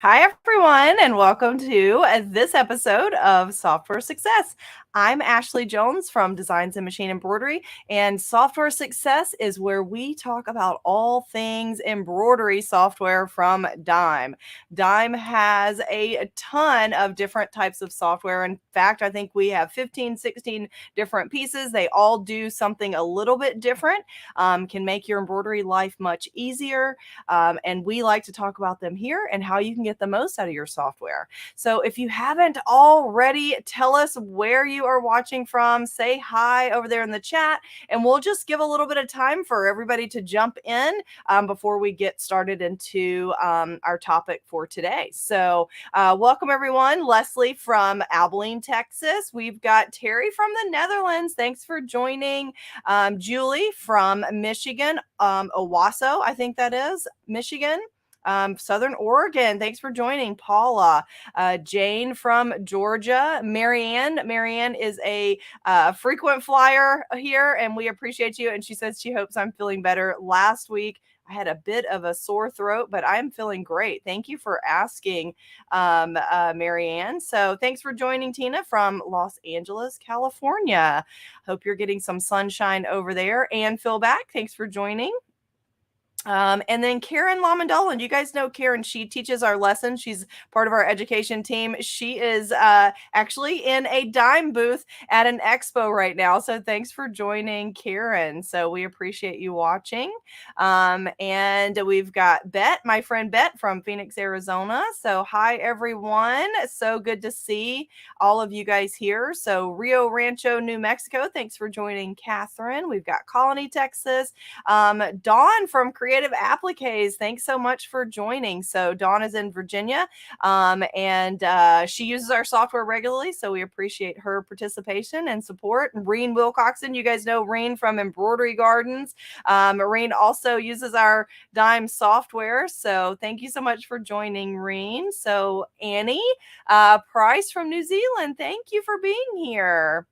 Hi, everyone, and welcome to this episode of Software Success. I'm Ashley Jones from Designs and Machine Embroidery, and Software Success is where we talk about all things embroidery software from Dime. Dime has a ton of different types of software. In fact, I think we have 15, 16 different pieces. They all do something a little bit different, can make your embroidery life much easier. And we like to talk about them here and how you can get the most out of your software. So if you haven't already, tell us where you are watching from. Say hi over there in the chat, and we'll just give a little bit of time for everybody to jump in before we get started into our topic for today. So welcome everyone. Leslie from Abilene, Texas. We've got Terry from the Netherlands. Thanks for joining. Julie from Michigan, Owasso, I think that is Michigan. Southern Oregon. Thanks for joining, Paula. Jane from Georgia. Marianne is a frequent flyer here, and we appreciate you. And she says she hopes I'm feeling better. Last week, I had a bit of a sore throat, but I'm feeling great. Thank you for asking, Marianne. So thanks for joining, Tina from Los Angeles, California. Hope you're getting some sunshine over there. And Phil back. Thanks for joining. And then Karen Lamandolan, you guys know Karen. She teaches our lessons. She's part of our education team. She is actually in a Dime booth at an expo right now. So thanks for joining, Karen. So we appreciate you watching. And we've got Bet, my friend Bet from Phoenix, Arizona. So hi, everyone. So good to see all of you guys here. So Rio Rancho, New Mexico. Thanks for joining, Catherine. We've got Colony, Texas. Dawn from Creative Appliques, thanks so much for joining. So Dawn is in Virginia, and she uses our software regularly, so we appreciate her participation and support. Reen Wilcoxon, you guys know Reen from Embroidery Gardens. Reen also uses our Dime software, so thank you so much for joining, Reen. So Annie Price from New Zealand, thank you for being here.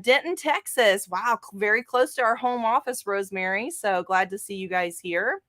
Denton, Texas. Wow, very close to our home office, Rosemary. So glad to see you guys here.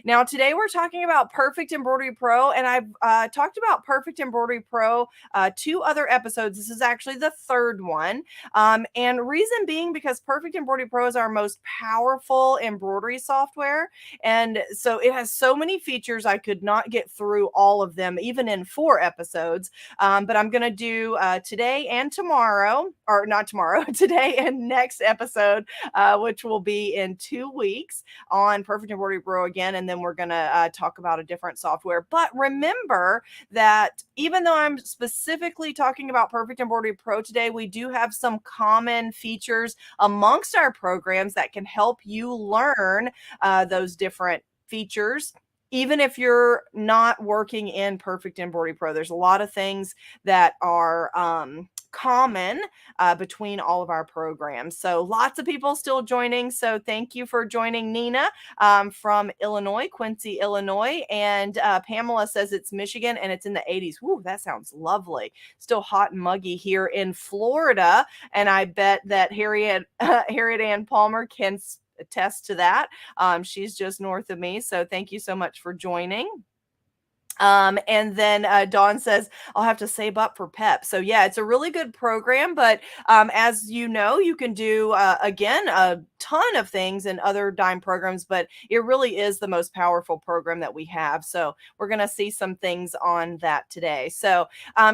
Now, today we're talking about Perfect Embroidery Pro, and I've talked about Perfect Embroidery Pro 2 other episodes. This is actually the third one. And reason being because Perfect Embroidery Pro is our most powerful embroidery software. And so it has so many features, I could not get through all of them, even in 4 episodes. But I'm going to do today and tomorrow, or not tomorrow, today and next episode, which will be in 2 weeks on Perfect Embroidery Pro again. And then we're going to talk about a different software. But remember that even though I'm specifically talking about Perfect Embroidery Pro today, we do have some common features amongst our programs that can help you learn those different features. Even if you're not working in Perfect Embroidery Pro, there's a lot of things that are common between all of our programs. So lots of people still joining. So thank you for joining, Nina from Illinois, Quincy, Illinois. And Pamela says it's Michigan and it's in the 80s. Woo, that sounds lovely. Still hot and muggy here in Florida. And I bet that Harriet Ann Palmer can attest to that. She's just north of me. So thank you so much for joining. And then Dawn says, I'll have to save up for PEP. So yeah, it's a really good program, but as you know, you can do, again, a ton of things in other Dime programs, but it really is the most powerful program that we have. So we're going to see some things on that today. So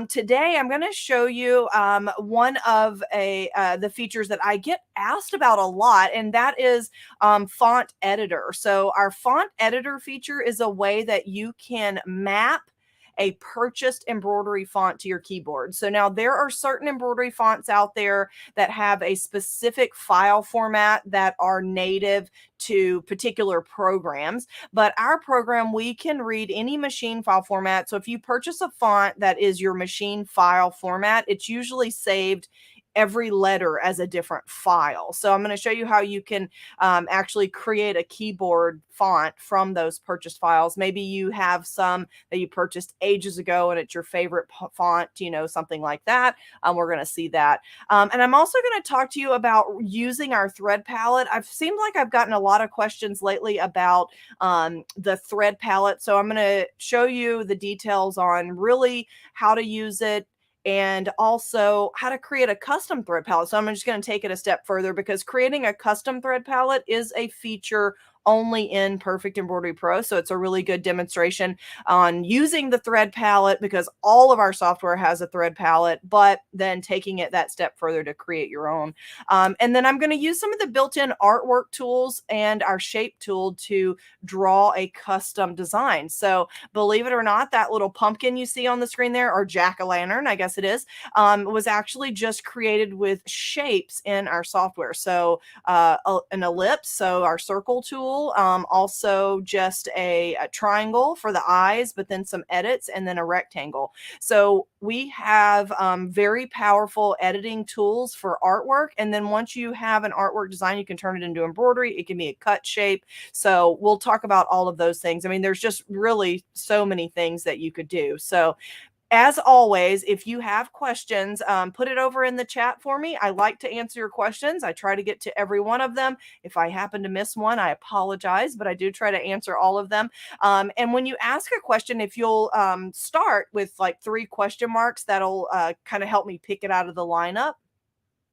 today I'm going to show you one of the features that I get asked about a lot, and that is font editor. So our font editor feature is a way that you can map a purchased embroidery font to your keyboard. So now there are certain embroidery fonts out there that have a specific file format that are native to particular programs, but our program, we can read any machine file format. So if you purchase a font that is your machine file format, it's usually saved every letter as a different file. So I'm going to show you how you can actually create a keyboard font from those purchased files. Maybe you have some that you purchased ages ago and it's your favorite font, something like that. We're going to see that. And I'm also going to talk to you about using our thread palette. I've seemed like I've gotten a lot of questions lately about the thread palette. So I'm going to show you the details on really how to use it and also how to create a custom thread palette. So I'm just going to take it a step further because creating a custom thread palette is a feature only in Perfect Embroidery Pro. So it's a really good demonstration on using the thread palette because all of our software has a thread palette, but then taking it that step further to create your own. And then I'm going to use some of the built-in artwork tools and our shape tool to draw a custom design. So believe it or not, that little pumpkin you see on the screen there, or jack-o'-lantern, I guess it is, was actually just created with shapes in our software. So an ellipse, so our circle tool, also just a triangle for the eyes, but then some edits, and then a rectangle. So we have very powerful editing tools for artwork. And then once you have an artwork design, you can turn it into embroidery. It can be a cut shape. So we'll talk about all of those things. I mean, there's just really so many things that you could do. So as always, if you have questions, put it over in the chat for me. I like to answer your questions. I try to get to every one of them. If I happen to miss one, I apologize, but I do try to answer all of them. And when you ask a question, if you'll start with like 3 question marks, that'll kind of help me pick it out of the lineup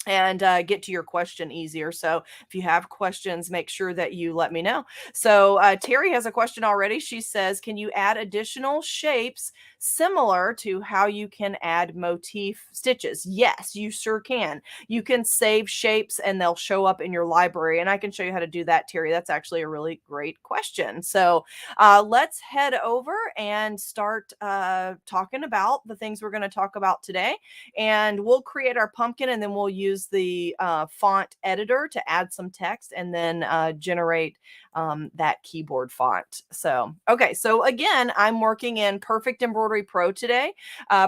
and get to your question easier. So if you have questions, make sure that you let me know. So Terry has a question already. She says, can you add additional shapes similar to how you can add motif stitches? Yes, you sure can. You can save shapes and they'll show up in your library. And I can show you how to do that, Terry. That's actually a really great question. So let's head over and start talking about the things we're going to talk about today. And we'll create our pumpkin and then we'll use the font editor to add some text and then generate that keyboard font. So, okay. So again, I'm working in Perfect Embroidery Pro today.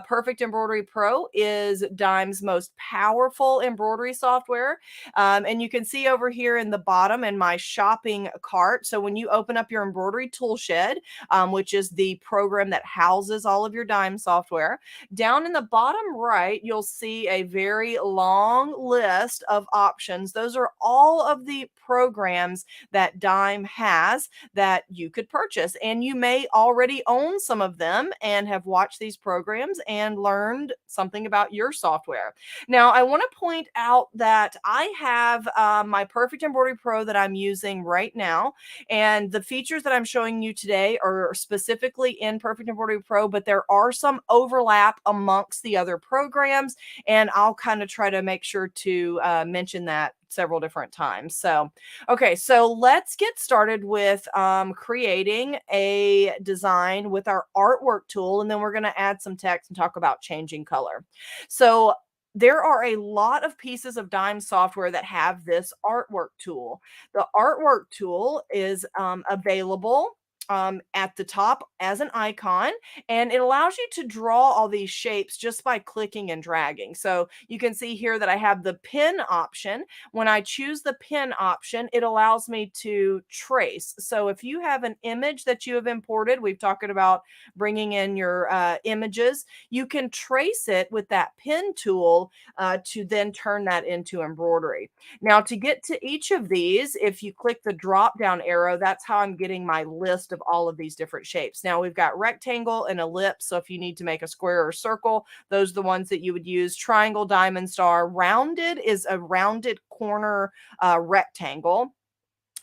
Perfect Embroidery Pro is Dime's most powerful embroidery software. And you can see over here in the bottom in my shopping cart. So when you open up your embroidery tool shed, which is the program that houses all of your Dime software, down in the bottom right, you'll see a very long list of options. Those are all of the programs that Dime has that you could purchase. And you may already own some of them and have watched these programs and learned something about your software. Now, I want to point out that I have my Perfect Embroidery Pro that I'm using right now. And the features that I'm showing you today are specifically in Perfect Embroidery Pro, but there are some overlap amongst the other programs. And I'll kind of try to make sure to mention that several different times. So, okay, so let's get started with creating a design with our artwork tool, and then we're going to add some text and talk about changing color. So there are a lot of pieces of Dime software that have this artwork tool. The artwork tool is available at the top as an icon, and it allows you to draw all these shapes just by clicking and dragging. So you can see here that I have the pen option. When I choose the pen option, it allows me to trace. So if you have an image that you have imported, we've talked about bringing in your images, you can trace it with that pen tool to then turn that into embroidery. Now, to get to each of these, if you click the drop down arrow, that's how I'm getting my list of all of these different shapes. Now we've got rectangle and ellipse. So if you need to make a square or circle, those are the ones that you would use. Triangle, diamond, star. Rounded is a rounded corner rectangle.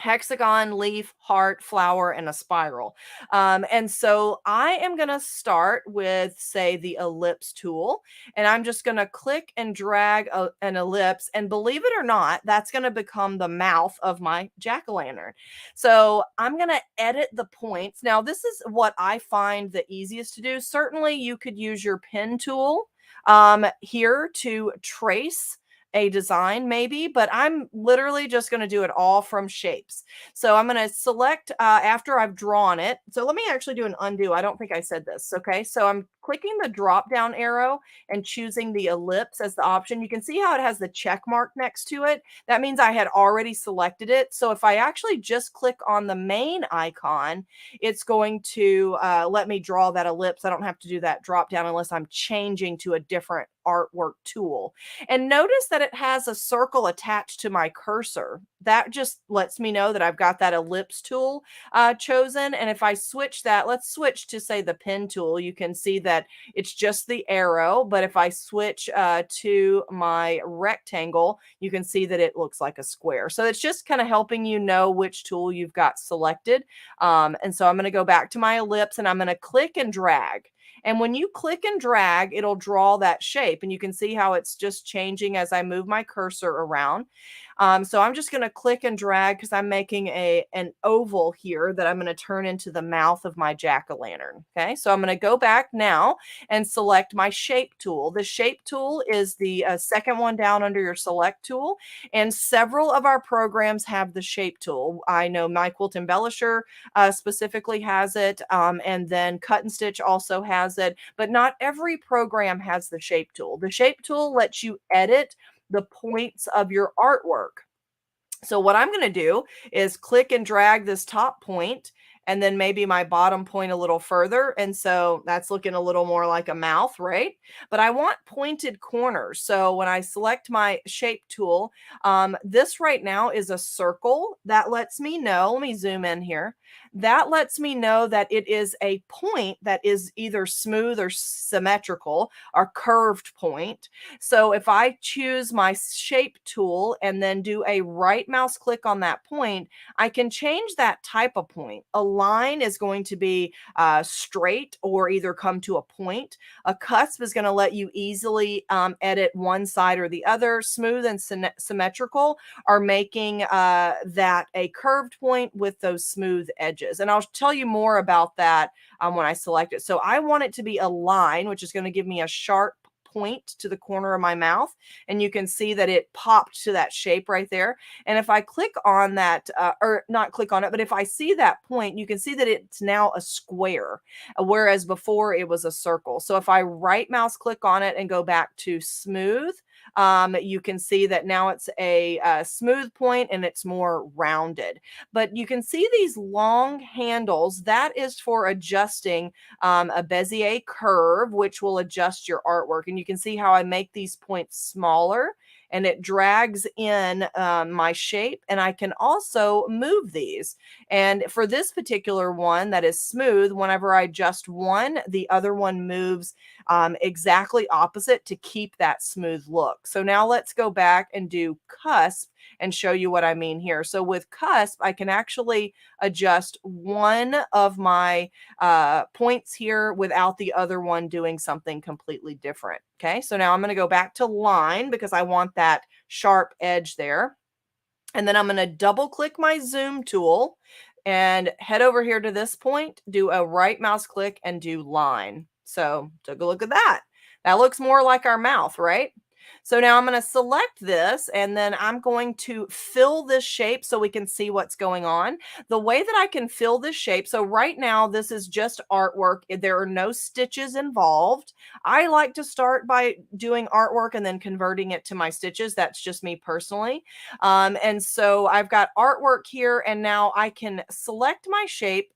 Hexagon, leaf, heart, flower, and a spiral. And so I am going to start with, say, the ellipse tool, and I'm just going to click and drag an ellipse. And believe it or not, that's going to become the mouth of my jack-o'-lantern. So I'm going to edit the points. Now, this is what I find the easiest to do. Certainly, you could use your pen tool here to trace a design maybe, but I'm literally just going to do it all from shapes. So I'm going to select after I've drawn it. So let me actually do an undo. I don't think I said this. Okay. So I'm clicking the drop down arrow and choosing the ellipse as the option, you can see how it has the check mark next to it. That means I had already selected it. So if I actually just click on the main icon, it's going to let me draw that ellipse. I don't have to do that drop down unless I'm changing to a different artwork tool. And notice that it has a circle attached to my cursor. That just lets me know that I've got that ellipse tool chosen. And if I switch that, let's switch to say the pen tool, you can see that it's just the arrow. But if I switch to my rectangle, you can see that it looks like a square. So it's just kind of helping you know which tool you've got selected. And so I'm going to go back to my ellipse and I'm going to click and drag. And when you click and drag, it'll draw that shape. And you can see how it's just changing as I move my cursor around. So I'm just going to click and drag because I'm making an oval here that I'm going to turn into the mouth of my jack-o'-lantern. Okay, so I'm going to go back now and select my shape tool. The shape tool is the second one down under your select tool. And several of our programs have the shape tool. I know My Quilt Embellisher specifically has it. And then Cut and Stitch also has it. But not every program has the shape tool. The shape tool lets you edit the points of your artwork. So what I'm going to do is click and drag this top point and then maybe my bottom point a little further. And so that's looking a little more like a mouth, right? But I want pointed corners. So when I select my shape tool, this right now is a circle. That lets me know, let me zoom in here. That lets me know that it is a point that is either smooth or symmetrical or curved point. So if I choose my shape tool and then do a right mouse click on that point, I can change that type of point. A line is going to be straight or either come to a point. A cusp is going to let you easily edit one side or the other. Smooth and symmetrical are making that a curved point with those smooth edges. And I'll tell you more about that when I select it. So I want it to be a line, which is going to give me a sharp point to the corner of my mouth. And you can see that it popped to that shape right there. And if I click on that, or not click on it, but if I see that point, you can see that it's now a square, whereas before it was a circle. So if I right mouse click on it and go back to smooth, you can see that now it's a smooth point and it's more rounded. But you can see these long handles. That is for adjusting a Bezier curve, which will adjust your artwork. And you can see how I make these points smaller and it drags in my shape, and I can also move these. And for this particular one that is smooth, whenever I adjust one, the other one moves exactly opposite to keep that smooth look. So now let's go back and do cusp and show you what I mean here. So with cusp, I can actually adjust one of my points here without the other one doing something completely different. Okay, so now I'm going to go back to line because I want that sharp edge there. And then I'm going to double click my zoom tool and head over here to this point, do a right mouse click and do line. So take a look at that. That looks more like our mouth, right? So now I'm going to select this and then I'm going to fill this shape so we can see what's going on. The way that I can fill this shape, so right now this is just artwork. There are no stitches involved. I like to start by doing artwork and then converting it to my stitches. That's just me personally. And so I've got artwork here and now I can select my shape.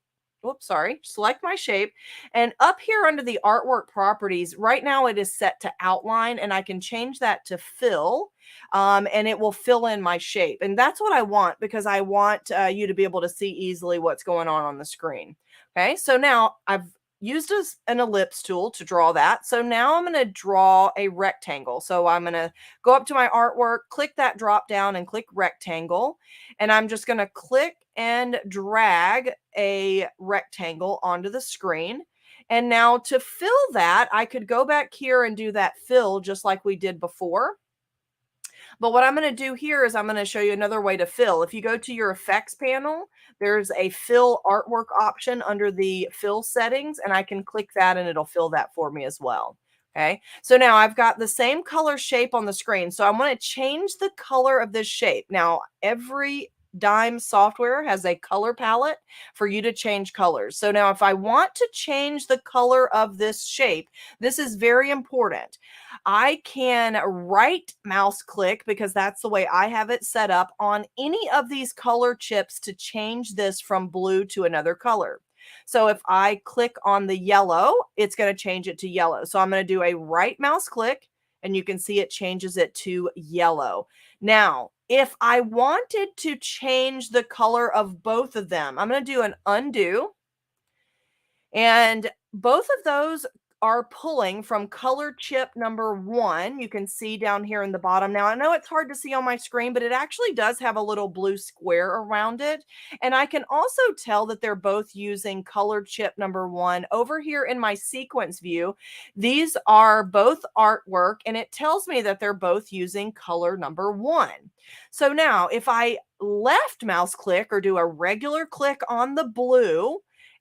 Oops, sorry, select my shape. And up here under the artwork properties, right now it is set to outline and I can change that to fill and it will fill in my shape. And that's what I want because I want you to be able to see easily what's going on the screen. Okay, so now I've used an ellipse tool to draw that. So now I'm going to draw a rectangle. So I'm going to go up to my artwork, click that drop down and click rectangle. And I'm just going to click and drag a rectangle onto the screen. And now to fill that, I could go back here and do that fill just like we did before. But what I'm going to do here is I'm going to show you another way to fill. If you go to your effects panel, there's a fill artwork option under the fill settings, and I can click that and it'll fill that for me as well. Okay, so now I've got the same color shape on the screen. So I'm going to change the color of this shape. Now, every Dime software has a color palette for you to change colors. So now if I want to change the color of this shape, this is very important. I can right mouse click, because that's the way I have it set up, on any of these color chips to change this from blue to another color. So if I click on the yellow, it's going to change it to yellow. So I'm going to do a right mouse click, and you can see it changes it to yellow. Now, if I wanted to change the color of both of them, I'm going to do an undo, and both of those are pulling from color chip number 1. You can see down here in the bottom. Now, I know it's hard to see on my screen, but it actually does have a little blue square around it. And I can also tell that they're both using color chip number 1. Over here in my sequence view, these are both artwork, and it tells me that they're both using color number 1. So now, if I left mouse click or do a regular click on the blue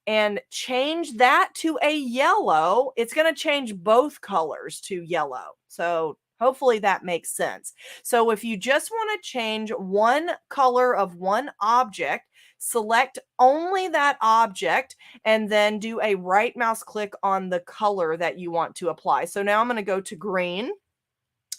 and change that to a yellow, it's going to change both colors to yellow. So hopefully that makes sense. So if you just want to change one color of one object, select only that object and then do a right mouse click on the color that you want to apply. So now I'm going to go to green.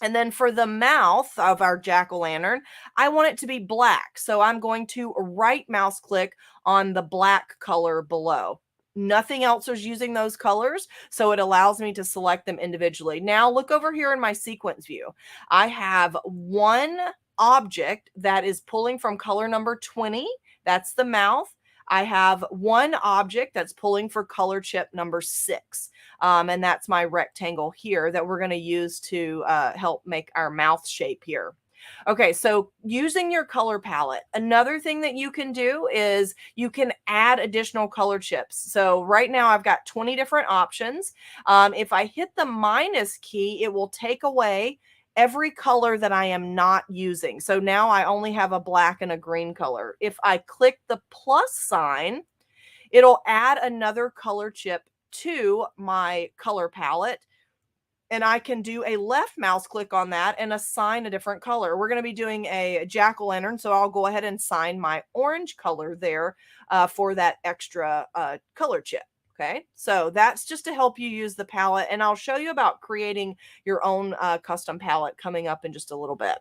And then for the mouth of our jack-o'-lantern, I want it to be black. So I'm going to right mouse click on the black color below. Nothing else is using those colors, so it allows me to select them individually. Now look over here in my sequence view. I have one object that is pulling from color number 20. That's the mouth. I have one object that's pulling for color chip number 6. And that's my rectangle here that we're going to use to help make our mouth shape here. Okay, so using your color palette, another thing that you can do is you can add additional color chips. So right now I've got 20 different options. If I hit the minus key, it will take away every color that I am not using. So now I only have a black and a green color. If I click the plus sign, it'll add another color chip to my color palette, and I can do a left mouse click on that and assign a different color. We're going to be doing a jack-o'-lantern, so I'll go ahead and assign my orange color there for that extra color chip. Okay, so that's just to help you use the palette, and I'll show you about creating your own custom palette coming up in just a little bit.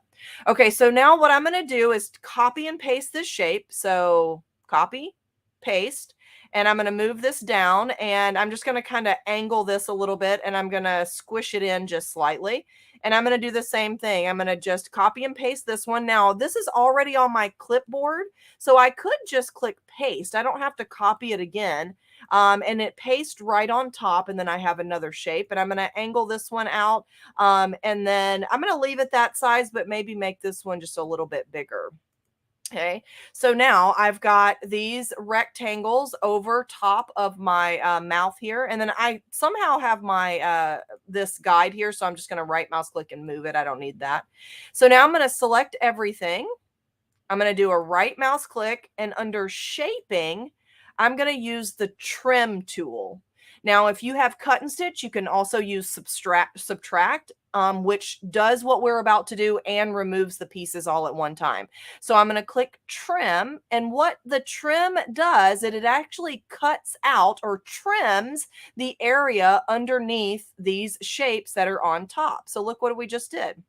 Okay, so now what I'm going to do is copy and paste this shape. So copy, paste, and I'm going to move this down, and I'm just going to kind of angle this a little bit, and I'm going to squish it in just slightly. And I'm going to do the same thing. I'm going to just copy and paste this one. Now, this is already on my clipboard, so I could just click paste. I don't have to copy it again. And it pastes right on top, and then I have another shape, and I'm going to angle this one out. And then I'm going to leave it that size, but maybe make this one just a little bit bigger. Okay, so now I've got these rectangles over top of my mouth here, and then I somehow have my this guide here, so I'm just going to right mouse click and move it. I don't need that. So now I'm going to select everything. I'm going to do a right mouse click, and under shaping, I'm going to use the trim tool. Now, if you have cut and stitch, you can also use subtract, which does what we're about to do and removes the pieces all at one time. So I'm going to click trim, and what the trim does, it actually cuts out or trims the area underneath these shapes that are on top. So look what we just did.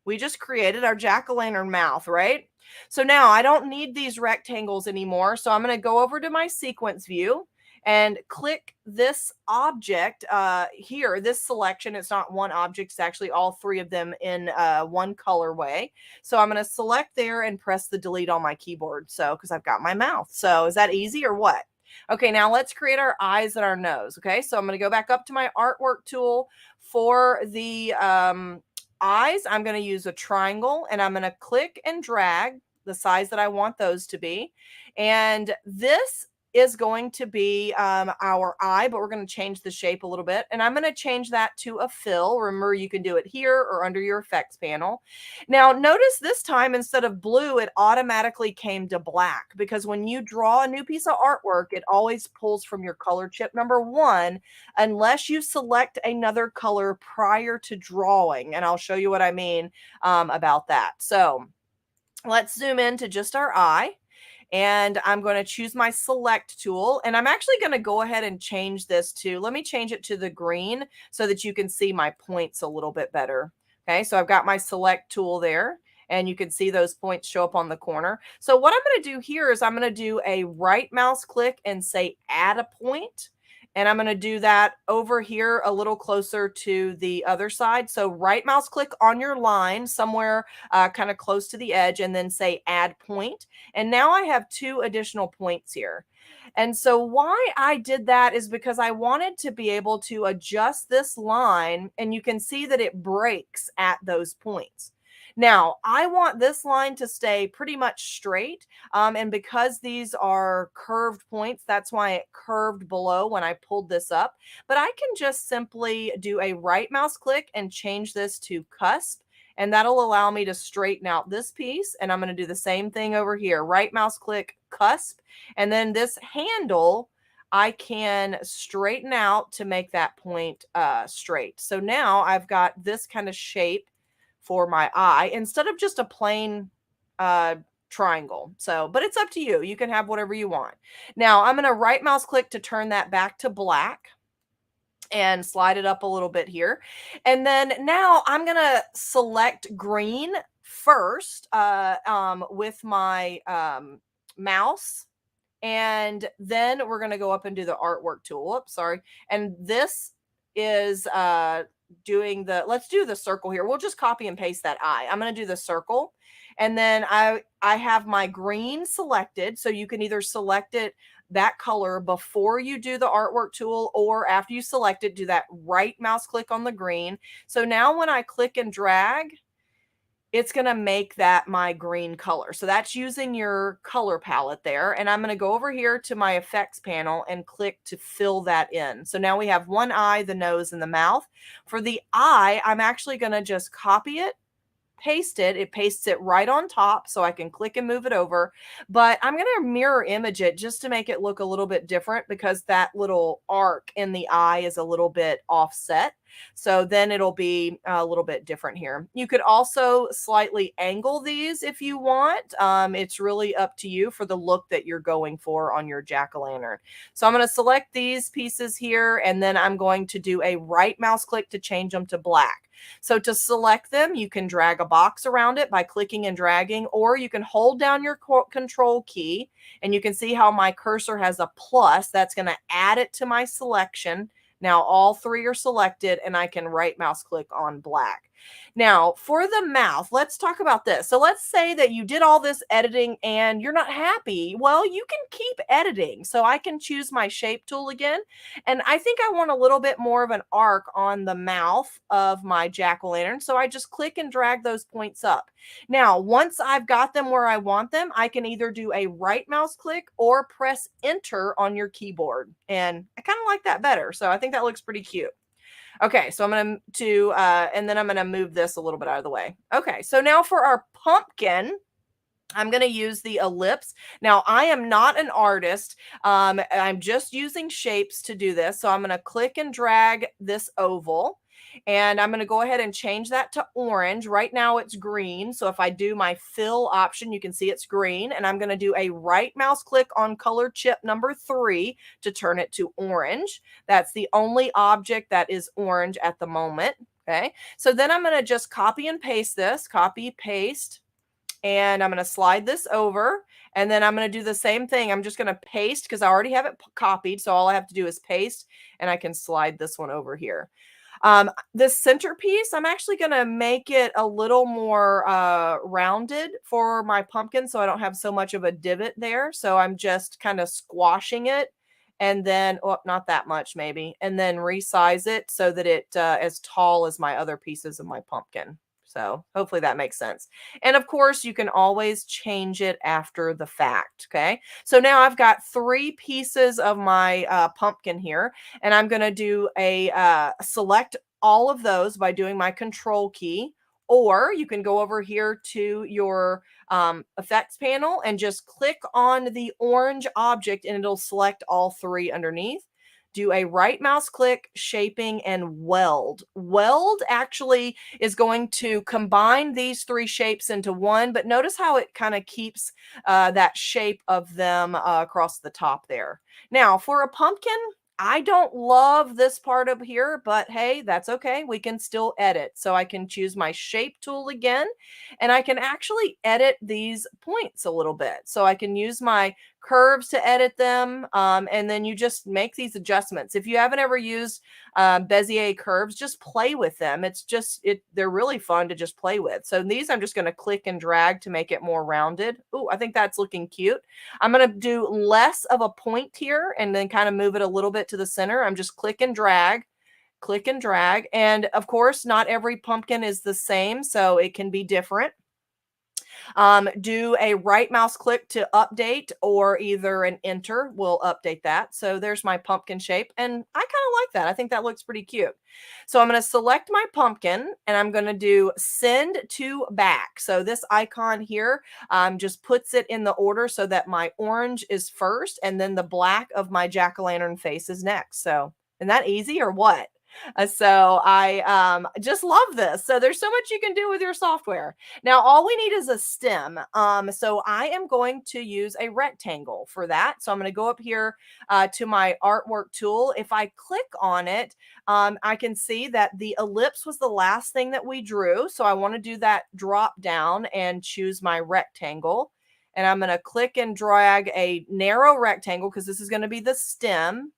We just created our jack-o'-lantern mouth, right? So now I don't need these rectangles anymore. So I'm going to go over to my sequence view and click this object here, this selection. It's not one object, it's actually all three of them in one colorway. So I'm going to select there and press the delete on my keyboard. So, because I've got my mouth. So is that easy or what? Okay, now let's create our eyes and our nose. Okay, so I'm going to go back up to my artwork tool for the eyes. I'm going to use a triangle, and I'm going to click and drag the size that I want those to be. And this is going to be our eye, but we're going to change the shape a little bit. And I'm going to change that to a fill. Remember, you can do it here or under your effects panel. Now, notice this time, instead of blue, it automatically came to black, because when you draw a new piece of artwork, it always pulls from your color chip number 1, unless you select another color prior to drawing. And I'll show you what I mean about that. So Let's zoom into just our eye. And I'm going to choose my select tool, and I'm actually going to go ahead and change this to, let me change it to the green so that you can see my points a little bit better. Okay, so I've got my select tool there, and you can see those points show up on the corner. So what I'm going to do here is I'm going to do a right mouse click and say add a point. And I'm going to do that over here a little closer to the other side. So right mouse click on your line somewhere kind of close to the edge, and then say add point. And now I have 2 additional points here. And so why I did that is because I wanted to be able to adjust this line, and you can see that it breaks at those points. Now, I want this line to stay pretty much straight. And because these are curved points, that's why it curved below when I pulled this up. But I can just simply do a right mouse click and change this to cusp, and that'll allow me to straighten out this piece. And I'm going to do the same thing over here. Right mouse click, cusp, and then this handle I can straighten out to make that point straight. So now I've got this kind of shape for my eye instead of just a plain triangle. So, but it's up to you. You can have whatever you want. Now I'm going to right mouse click to turn that back to black and slide it up a little bit here. And then now I'm going to select green first with my mouse. And then we're going to go up and do the artwork tool. Oops, sorry. And this is doing the, let's do the circle here. We'll just copy and paste that eye. I'm going to do the circle. And then I have my green selected. So you can either select it that color before you do the artwork tool, or after you select it, do that right mouse click on the green. So now when I click and drag, it's going to make that my green color. So that's using your color palette there. And I'm going to go over here to my effects panel and click to fill that in. So now we have one eye, the nose, and the mouth. For the eye, I'm actually going to just copy it, paste it. It pastes it right on top, so I can click and move it over. But I'm going to mirror image it just to make it look a little bit different, because that little arc in the eye is a little bit offset. So then it'll be a little bit different here. You could also slightly angle these if you want. It's really up to you for the look that you're going for on your jack-o'-lantern. So I'm going to select these pieces here, and then I'm going to do a right mouse click to change them to black. So to select them, you can drag a box around it by clicking and dragging, or you can hold down your control key, and you can see how my cursor has a plus. That's going to add it to my selection. Now all 3 are selected, and I can right mouse click on black. Now for the mouth, let's talk about this. So let's say that you did all this editing and you're not happy. Well, you can keep editing. So I can choose my shape tool again. And I think I want a little bit more of an arc on the mouth of my jack-o'-lantern. So I just click and drag those points up. Now, once I've got them where I want them, I can either do a right mouse click or press enter on your keyboard. And I kind of like that better. So I think that looks pretty cute. Okay, so I'm going to, and then I'm going to move this a little bit out of the way. Okay, so now for our pumpkin, I'm going to use the ellipse. Now, I am not an artist. I'm just using shapes to do this. So I'm going to click and drag this oval, and I'm going to go ahead and change that to orange. Right now it's green. So if I do my fill option, you can see it's green. And I'm going to do a right mouse click on color chip number 3 to turn it to orange. That's the only object that is orange at the moment. Okay. So then I'm going to just copy and paste this, copy, paste. And I'm going to slide this over, and then I'm going to do the same thing. I'm just going to paste because I already have it copied. So all I have to do is paste, and I can slide this one over here. This centerpiece, I'm actually going to make it a little more rounded for my pumpkin, so I don't have so much of a divot there. So I'm just kind of squashing it, and then, oh, not that much maybe, and then resize it so that it as tall as my other pieces of my pumpkin. So hopefully that makes sense. And of course, you can always change it after the fact. Okay. So now I've got 3 pieces of my pumpkin here, and I'm going to do a select all of those by doing my control key. Or you can go over here to your effects panel and just click on the orange object, and it'll select all 3 underneath. do a right mouse click, shaping, and weld. Weld actually is going to combine these three shapes into one, but notice how it kind of keeps that shape of them across the top there. Now, for a pumpkin, I don't love this part up here, but hey, that's okay. We can still edit. So I can choose my shape tool again, and I can actually edit these points a little bit. So I can use my curves to edit them, and then you just make these adjustments. If you haven't ever used Bezier curves, just play with them. They're really fun to just play with. So these I'm just going to click and drag to make it more rounded. Oh, I think that's looking cute. I'm going to do less of a point here and then kind of move it a little bit to the center. I'm just click and drag, click and drag. And of course, not every pumpkin is the same, so it can be different. Do a right mouse click to update, or either an enter will update that. So there's my pumpkin shape, and I kind of like that. I think that looks pretty cute. So I'm going to select my pumpkin and I'm going to do send to back. So this icon here just puts it in the order so that my orange is first and then the black of my jack-o'-lantern face is next. So isn't that easy or what? So I just love this. So there's so much you can do with your software. Now, all we need is a stem. So I am going to use a rectangle for that. So I'm going to go up here to my artwork tool. If I click on it, I can see that the ellipse was the last thing that we drew. So I want to do that drop down and choose my rectangle. And I'm going to click and drag a narrow rectangle because this is going to be the stem.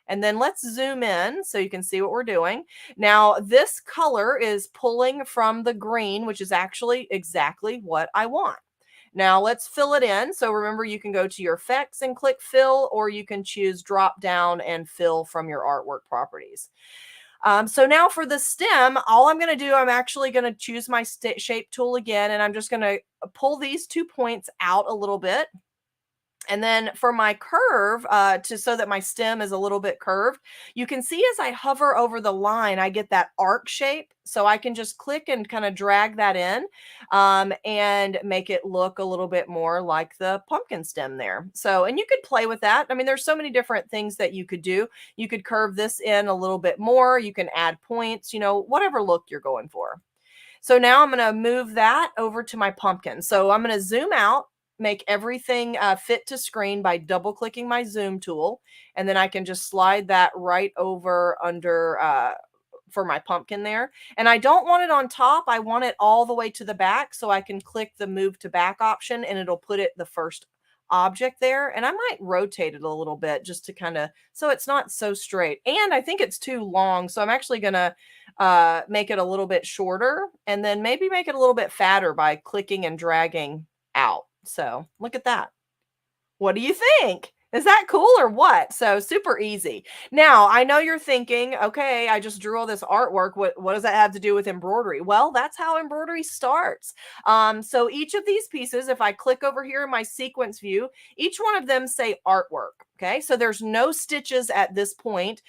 And then let's zoom in so you can see what we're doing. Now, this color is pulling from the green, which is actually exactly what I want. Now let's fill it in. So remember, you can go to your effects and click fill, or you can choose drop down and fill from your artwork properties. So now for the stem, all I'm going to do, I'm actually going to choose my shape tool again, and I'm just going to pull these 2 points out a little bit. And then for my curve, so that my stem is a little bit curved, you can see as I hover over the line, I get that arc shape. So I can just click and kind of drag that in and make it look a little bit more like the pumpkin stem there. So, and you could play with that. I mean, there's so many different things that you could do. You could curve this in a little bit more. You can add points, whatever look you're going for. So now I'm going to move that over to my pumpkin. So I'm going to zoom out, make everything fit to screen by double clicking my zoom tool. And then I can just slide that right over under for my pumpkin there. And I don't want it on top. I want it all the way to the back. So I can click the move to back option and it'll put it the first object there. And I might rotate it a little bit just to kind of, so it's not so straight. And I think it's too long. So I'm actually going to make it a little bit shorter and then maybe make it a little bit fatter by clicking and dragging out. So look at that. What do you think? Is that cool or what? So super easy. Now, I know you're thinking, okay, I just drew all this artwork. What does that have to do with embroidery? Well, that's how embroidery starts. So each of these pieces, if I click over here in my sequence view, each one of them say artwork. Okay, so there's no stitches at this point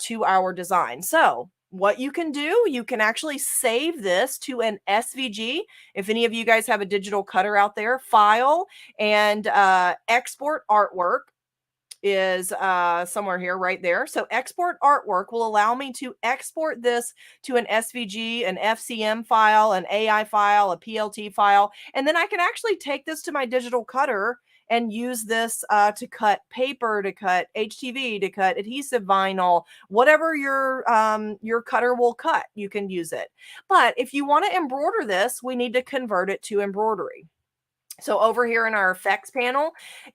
to our design. So what you can do, you can actually save this to an SVG. If any of you guys have a digital cutter out there, file and export artwork is somewhere here right there. So export artwork will allow me to export this to an SVG, an FCM file, an AI file, a PLT file, and then I can actually take this to my digital cutter and use this to cut paper, to cut HTV, to cut adhesive vinyl, whatever your cutter will cut, you can use it. But if you want to embroider this, we need to convert it to embroidery. So over here in our effects panel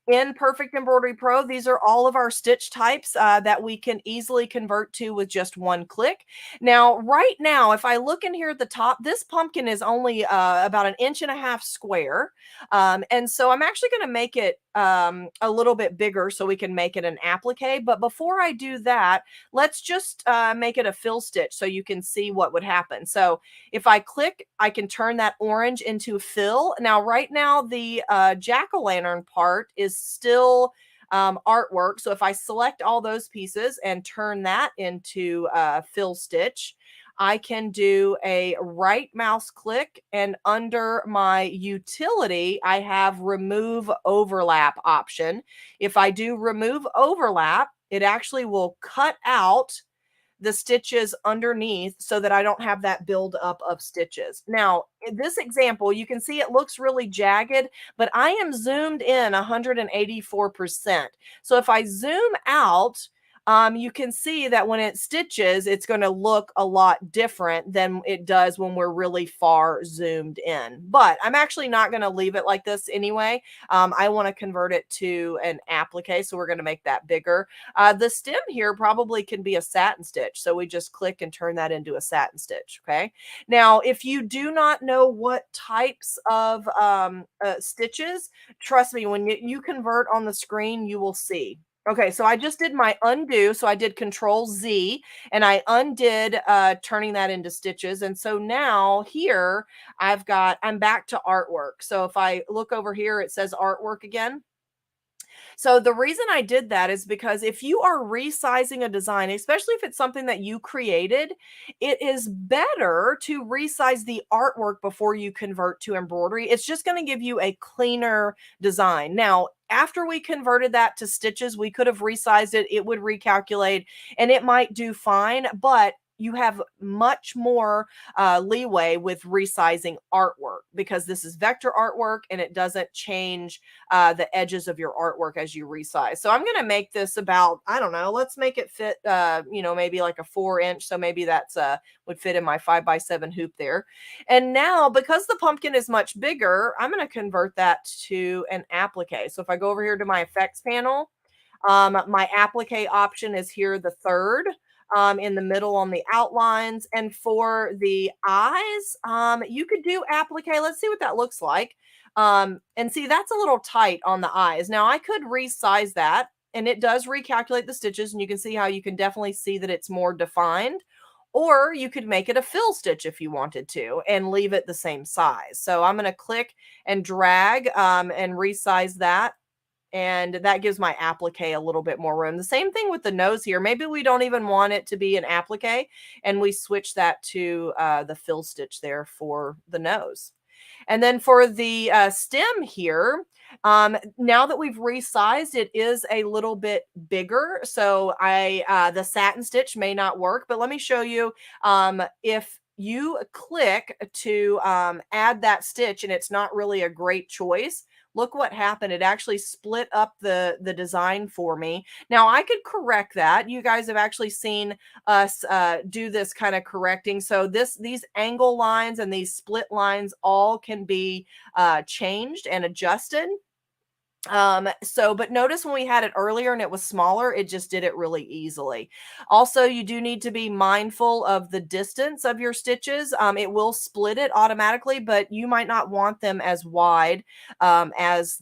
in Perfect Embroidery Pro, these are all of our stitch types that we can easily convert to with just one click. Now, right now, if I look in here at the top, this pumpkin is only about 1.5 inches square. And so I'm actually going to make it a little bit bigger so we can make it an applique. But before I do that, let's just make it a fill stitch so you can see what would happen. So if I click, I can turn that orange into fill. Now, right now, the jack-o'-lantern part is still artwork. So if I select all those pieces and turn that into fill stitch, I can do a right mouse click, and under my utility, I have remove overlap option. If I do remove overlap, it actually will cut out the stitches underneath so that I don't have that build up of stitches. Now, in this example, you can see it looks really jagged, but I am zoomed in 184%. So if I zoom out, you can see that when it stitches, it's going to look a lot different than it does when we're really far zoomed in. But I'm actually not going to leave it like this anyway. I want to convert it to an applique, so we're going to make that bigger. The stem here probably can be a satin stitch. So we just click and turn that into a satin stitch. Okay. Now, if you do not know what types of stitches, trust me, when you convert on the screen, you will see. Okay, so I just did my undo. So I did Control Z and I undid turning that into stitches. And so now here I'm back to artwork. So if I look over here, it says artwork again. So the reason I did that is because if you are resizing a design, especially if it's something that you created, it is better to resize the artwork before you convert to embroidery. It's just going to give you a cleaner design. Now, after we converted that to stitches, we could have resized it. It would recalculate and it might do fine, but you have much more leeway with resizing artwork because this is vector artwork and it doesn't change the edges of your artwork as you resize. So I'm going to make this about, I don't know, let's make it fit, maybe like a 4-inch. So maybe that's would fit in my 5x7 hoop there. And now because the pumpkin is much bigger, I'm going to convert that to an applique. So if I go over here to my effects panel, my applique option is here, the third. In the middle on the outlines. And for the eyes, you could do applique. Let's see what that looks like. And see, that's a little tight on the eyes. Now I could resize that and it does recalculate the stitches and you can see how you can definitely see that it's more defined. Or you could make it a fill stitch if you wanted to and leave it the same size. So I'm going to click and drag and resize that. And that gives my applique a little bit more room. The same thing with the nose here. Maybe we don't even want it to be an applique and we switch that to the fill stitch there for the nose. And then for the stem here, now that we've resized, it is a little bit bigger. So the satin stitch may not work, but let me show you if you click to add that stitch and it's not really a great choice. Look what happened. It actually split up the design for me. Now I could correct that. You guys have actually seen us do this kind of correcting. So these angle lines and these split lines all can be changed and adjusted. But notice when we had it earlier and it was smaller, it just did it really easily. Also, you do need to be mindful of the distance of your stitches. It will split it automatically, but you might not want them as wide as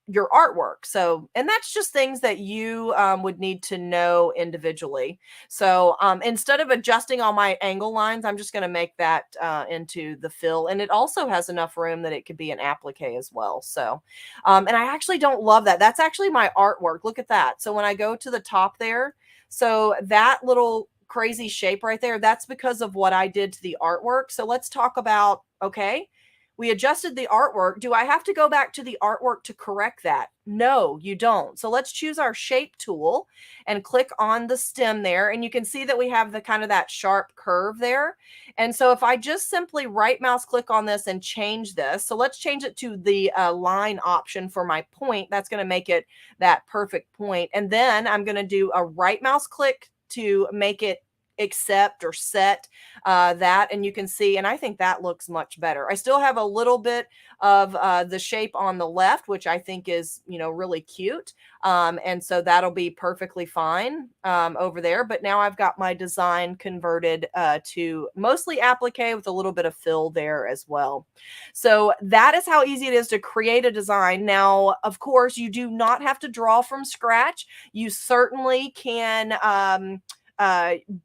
your artwork. So, and that's just things that you would need to know individually. So instead of adjusting all my angle lines, I'm just going to make that into the fill. And it also has enough room that it could be an applique as well. So, and I actually don't love that. That's actually my artwork. Look at that. So when I go to the top there, so that little crazy shape right there, that's because of what I did to the artwork. So let's talk about, okay, we adjusted the artwork. Do I have to go back to the artwork to correct that? No, you don't. So let's choose our shape tool and click on the stem there. And you can see that we have the kind of that sharp curve there. And so if I just simply right mouse click on this and change this, so let's change it to the line option for my point. That's going to make it that perfect point. And then I'm going to do a right mouse click to make it accept or set that, and you can see, and I think that looks much better. I still have a little bit of the shape on the left, which I think is, really cute, and so that'll be perfectly fine over there. But now I've got my design converted to mostly applique with a little bit of fill there as well. So that is how easy it is to create a design. Now, of course, you do not have to draw from scratch. You certainly can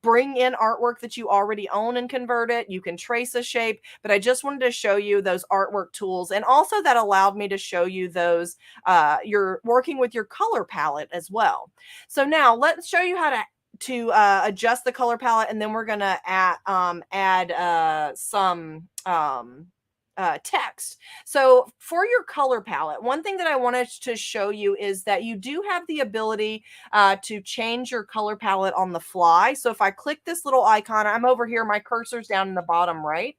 bring in artwork that you already own and convert it. You can trace a shape, but I just wanted to show you those artwork tools. And also that allowed me to show you those, you're working with your color palette as well. So now let's show you how to adjust the color palette. And then we're going to add some text. So for your color palette, one thing that I wanted to show you is that you do have the ability to change your color palette on the fly. So if I click this little icon, I'm over here, my cursor's down in the bottom right.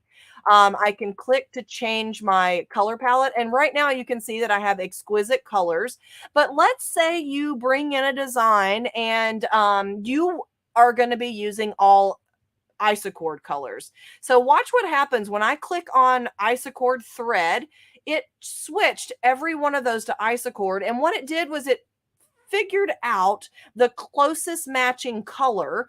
I can click to change my color palette. And right now you can see that I have exquisite colors. But let's say you bring in a design and you are going to be using all isochord colors. So watch what happens when I click on isochord thread. It switched every one of those to isochord. And what it did was it figured out the closest matching color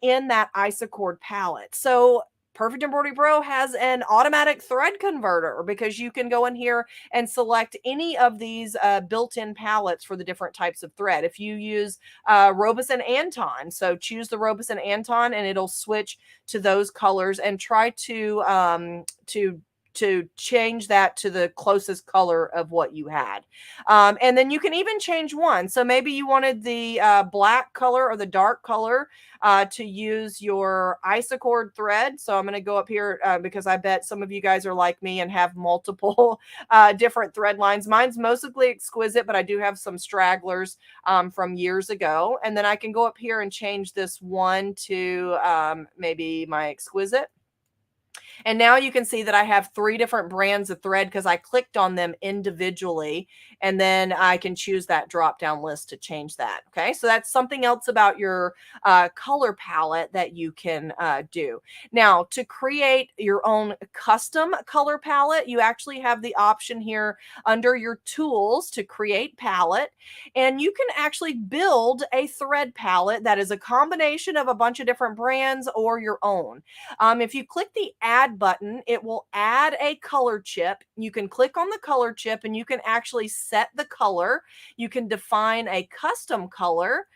in that isochord palette. So Perfect Embroidery Pro has an automatic thread converter because you can go in here and select any of these built-in palettes for the different types of thread. If you use Robeson Anton, so choose the Robeson Anton and it'll switch to those colors and try to change that to the closest color of what you had. And then you can even change one. So maybe you wanted the black color or the dark color to use your isochord thread. So I'm going to go up here because I bet some of you guys are like me and have multiple different thread lines. Mine's mostly exquisite, but I do have some stragglers from years ago. And then I can go up here and change this one to maybe my exquisite. And now you can see that I have 3 different brands of thread because I clicked on them individually, and then I can choose that drop down list to change that. Okay, so that's something else about your color palette that you can do. Now, to create your own custom color palette, you actually have the option here under your tools to create palette, and you can actually build a thread palette that is a combination of a bunch of different brands or your own. If you click the add button, it will add a color chip. You can click on the color chip and you can actually set the color. You can define a custom color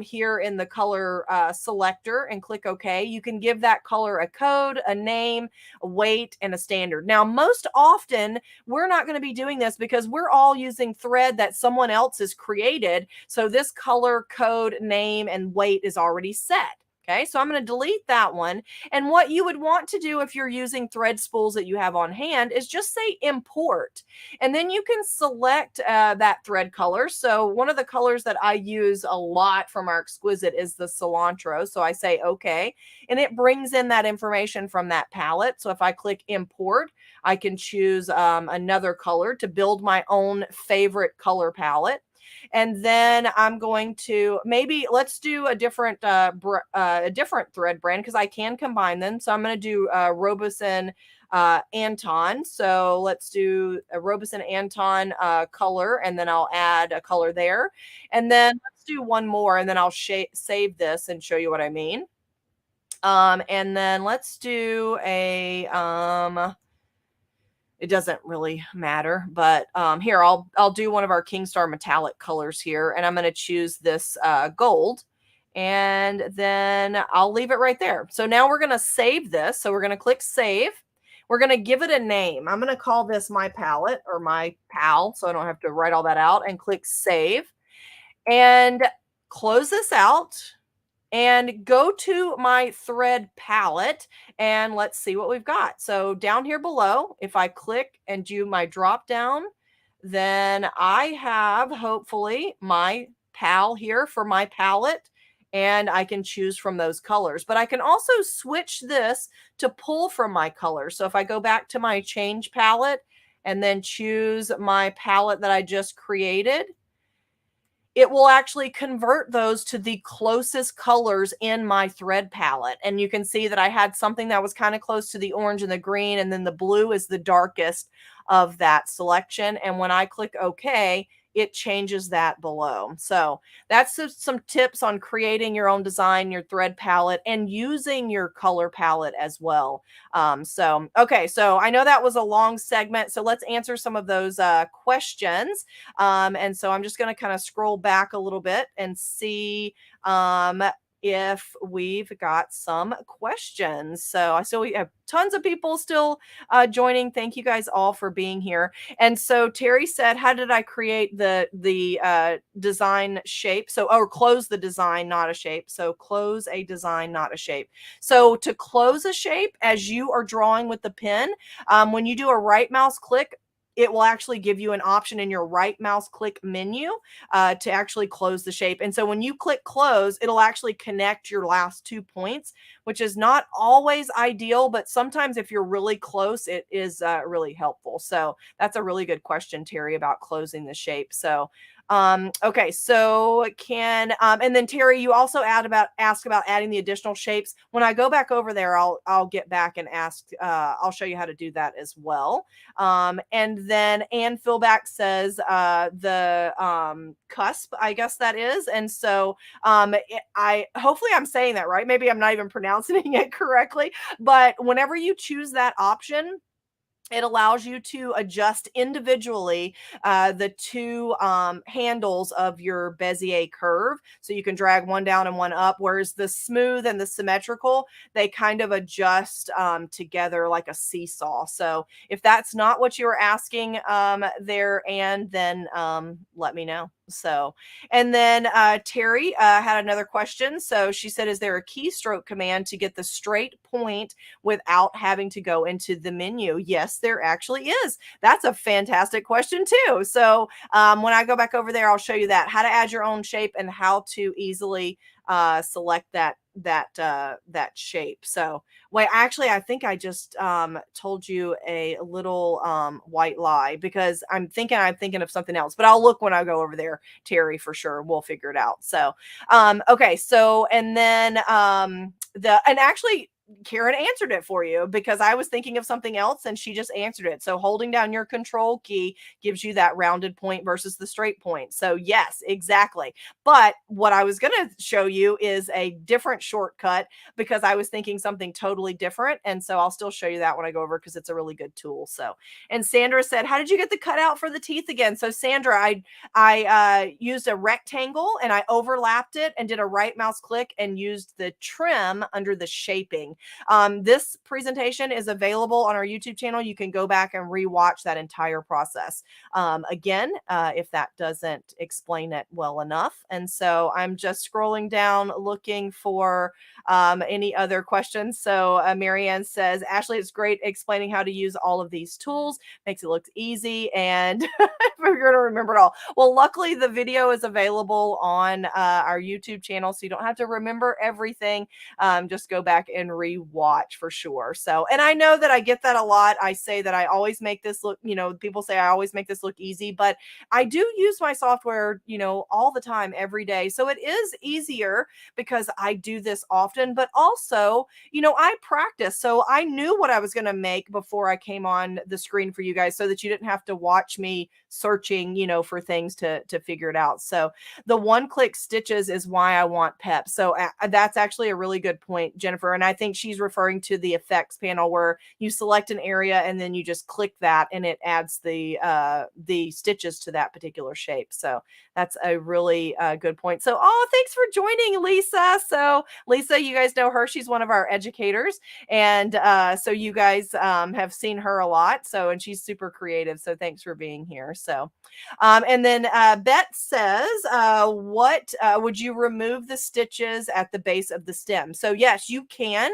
here in the color selector and click OK. You can give that color a code, a name, a weight, and a standard. Now, most often, we're not going to be doing this because we're all using thread that someone else has created. So this color, code, name, and weight is already set. Okay, so I'm going to delete that one. And what you would want to do if you're using thread spools that you have on hand is just say import. And then you can select that thread color. So one of the colors that I use a lot from our exquisite is the cilantro. So I say okay, and it brings in that information from that palette. So if I click import, I can choose another color to build my own favorite color palette. And then I'm going to maybe let's do a different thread brand because I can combine them. So I'm going to do Robeson Anton. So let's do a Robeson Anton color, and then I'll add a color there. And then let's do one more, and then I'll save this and show you what I mean. And then let's do a it doesn't really matter, but here I'll do one of our Kingstar metallic colors here, and I'm going to choose this gold, and then I'll leave it right there. So now we're going to save this. So we're going to click save. We're going to give it a name. I'm going to call this my palette or my pal, so I don't have to write all that out, and click save and close this out. And go to my thread palette and let's see what we've got. So down here below, if I click and do my drop down, then I have hopefully my pal here for my palette, and I can choose from those colors. But I can also switch this to pull from my colors. So if I go back to my change palette and then choose my palette that I just created, it will actually convert those to the closest colors in my thread palette. And you can see that I had something that was kind of close to the orange and the green, and then the blue is the darkest of that selection. And when I click OK, it changes that below. So that's some tips on creating your own design, your thread palette, and using your color palette as well. Okay, so I know that was a long segment, so let's answer some of those questions. And so I'm just going to kind of scroll back a little bit and see if we've got some questions. So I still we have tons of people still joining. Thank you guys all for being here. And so Terry said, "How did I create the design shape?" So, or close the design, not a shape. So close a design, not a shape. So to close a shape, as you are drawing with the pen, when you do a right mouse click, it will actually give you an option in your right mouse click menu to actually close the shape. And so when you click close, it'll actually connect your last 2 points, which is not always ideal, but sometimes if you're really close, it is really helpful. So that's a really good question, Terry, about closing the shape. So okay, so and then Terry, you also ask about adding the additional shapes. When I go back over there, I'll get back and ask. I'll show you how to do that as well. And then Ann Philback says the cusp, I guess that is. And so I hopefully I'm saying that right. Maybe I'm not even pronouncing it correctly. But whenever you choose that option, it allows you to adjust individually the two handles of your Bezier curve. So you can drag one down and one up, whereas the smooth and the symmetrical, they kind of adjust together like a seesaw. So if that's not what you were asking there, and then let me know. So, and then Terry had another question. So she said, is there a keystroke command to get the straight point without having to go into the menu? Yes, there actually is. That's a fantastic question too. So when I go back over there, I'll show you that, how to add your own shape and how to easily select that shape. So wait, actually, I think I just told you a little white lie, because I'm thinking of something else, but I'll look when I go over there, Terry, for sure. We'll figure it out. So okay, so and then and actually Karen answered it for you, because I was thinking of something else and she just answered it. So holding down your control key gives you that rounded point versus the straight point. So yes, exactly. But what I was going to show you is a different shortcut, because I was thinking something totally different. And so I'll still show you that when I go over, because it's a really good tool. So, and Sandra said, how did you get the cutout for the teeth again? So Sandra, I used a rectangle and I overlapped it and did a right mouse click and used the trim under the shaping. This presentation is available on our YouTube channel. You can go back and rewatch that entire process. Again, if that doesn't explain it well enough. And so I'm just scrolling down looking for any other questions. So Marianne says, Ashley, it's great explaining how to use all of these tools. Makes it look easy, and we're going to remember it all. Well, luckily the video is available on our YouTube channel, so you don't have to remember everything. Just go back and rewatch for sure. So, and I know that I get that a lot. I say that I always make this look, people say I always make this look easy, but I do use my software, all the time, every day. So it is easier because I do this often, but also, I practice. So I knew what I was going to make before I came on the screen for you guys, so that you didn't have to watch me searching, for things to figure it out. So the one-click stitches is why I want PEP. So that's actually a really good point, Jennifer. And I think she's referring to the effects panel, where you select an area and then you just click that and it adds the stitches to that particular shape. So that's a really good point. So, thanks for joining, Lisa. So Lisa, you guys know her. She's one of our educators. And so you guys have seen her a lot. So, and she's super creative. So thanks for being here. So, and then Bet says, what would you remove the stitches at the base of the stem? So yes, you can.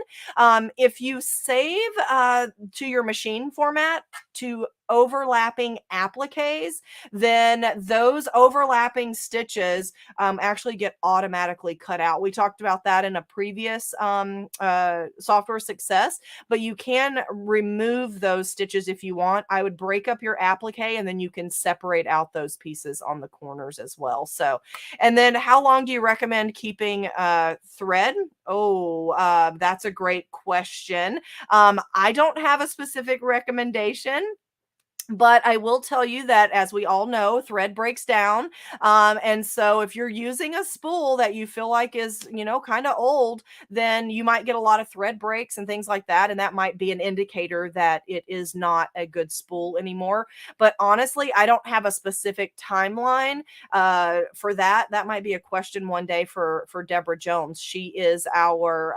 If you save to your machine format to overlapping appliques, then those overlapping stitches actually get automatically cut out. We talked about that in a previous software success, but you can remove those stitches if you want. I would break up your applique and then you can separate out those pieces on the corners as well. So, and then how long do you recommend keeping thread? That's a great question. I don't have a specific recommendation, But I will tell you that, as we all know, thread breaks down. And so if you're using a spool that you feel like is, kind of old, then you might get a lot of thread breaks and things like that. And that might be an indicator that it is not a good spool anymore. But honestly, I don't have a specific timeline for that. That might be a question one day for Deborah Jones. She is our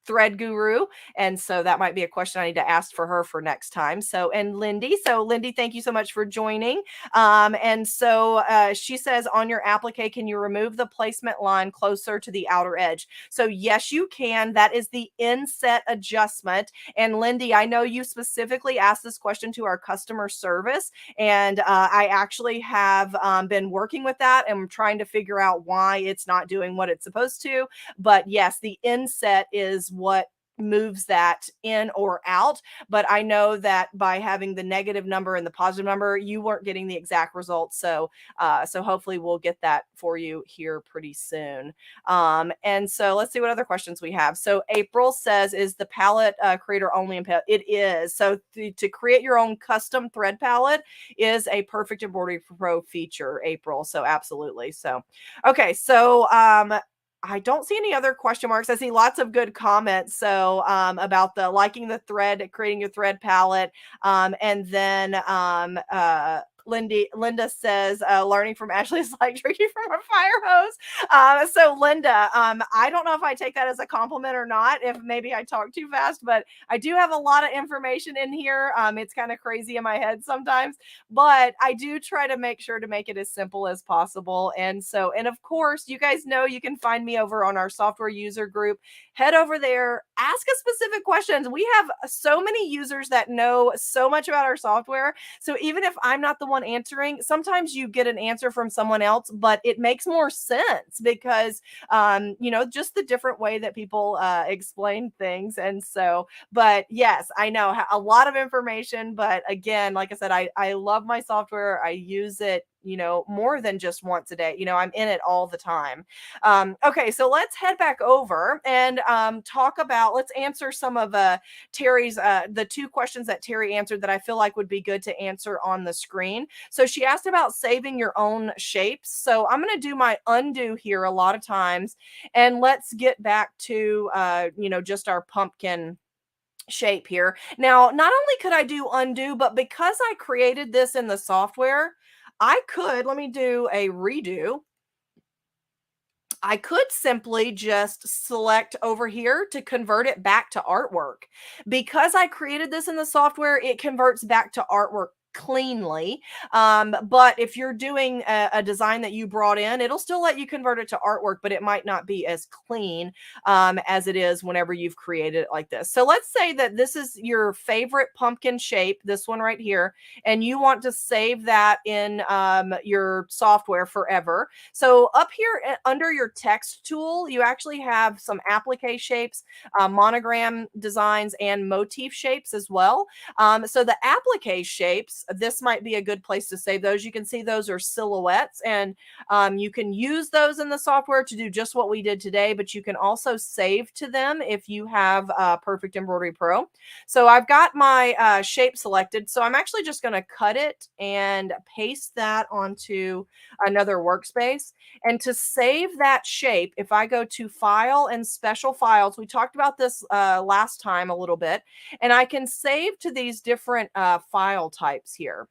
thread guru. And so that might be a question I need to ask for her for next time. And Lindy. So, Lindy, thank you so much for joining. And so she says, on your applique, can you remove the placement line closer to the outer edge? So, yes, you can. That is the inset adjustment. And Lindy, I know you specifically asked this question to our customer service. And I actually have been working with that and trying to figure out why it's not doing what it's supposed to. But yes, the inset is what moves that in or out. But I know that by having the negative number and the positive number, you weren't getting the exact results. So hopefully we'll get that for you here pretty soon. And so let's see what other questions we have. So April says, is the palette creator only in palette? It is. So to create your own custom thread palette is a Perfect Embroidery Pro feature, April. So absolutely. So, okay. So, I don't see any other question marks. I see lots of good comments. So about the liking the thread, creating your thread palette. And then Linda says, learning from Ashley is like drinking from a fire hose. So Linda, I don't know if I take that as a compliment or not, if maybe I talk too fast, but I do have a lot of information in here. It's kind of crazy in my head sometimes, but I do try to make sure to make it as simple as possible. And of course, you guys know you can find me over on our software user group. Head over there, ask us specific questions. We have so many users that know so much about our software. So even if I'm not the one answering, sometimes you get an answer from someone else, but it makes more sense because, just the different way that people explain things. And so, but yes, I know a lot of information, but again, like I said, I love my software. I use it, more than just once a day. I'm in it all the time. Okay, so let's head back over and let's answer some of Terry's, the two questions that Terry answered that I feel like would be good to answer on the screen. So she asked about saving your own shapes. So I'm going to do my undo here a lot of times, and let's get back to, just our pumpkin shape here. Now, not only could I do undo, but because I created this in the software, let me do a redo. I could simply just select over here to convert it back to artwork. Because I created this in the software, it converts back to artwork cleanly. But if you're doing a design that you brought in, it'll still let you convert it to artwork, but it might not be as clean as it is whenever you've created it like this. So let's say that this is your favorite pumpkin shape, this one right here, and you want to save that in your software forever. So up here under your text tool, you actually have some applique shapes, monogram designs, and motif shapes as well. So the applique shapes, this might be a good place to save those. You can see those are silhouettes, and you can use those in the software to do just what we did today, but you can also save to them if you have Perfect Embroidery Pro. So I've got my shape selected. So I'm actually just going to cut it and paste that onto another workspace. And to save that shape, if I go to File and Special Files, we talked about this last time a little bit, and I can save to these different file types here.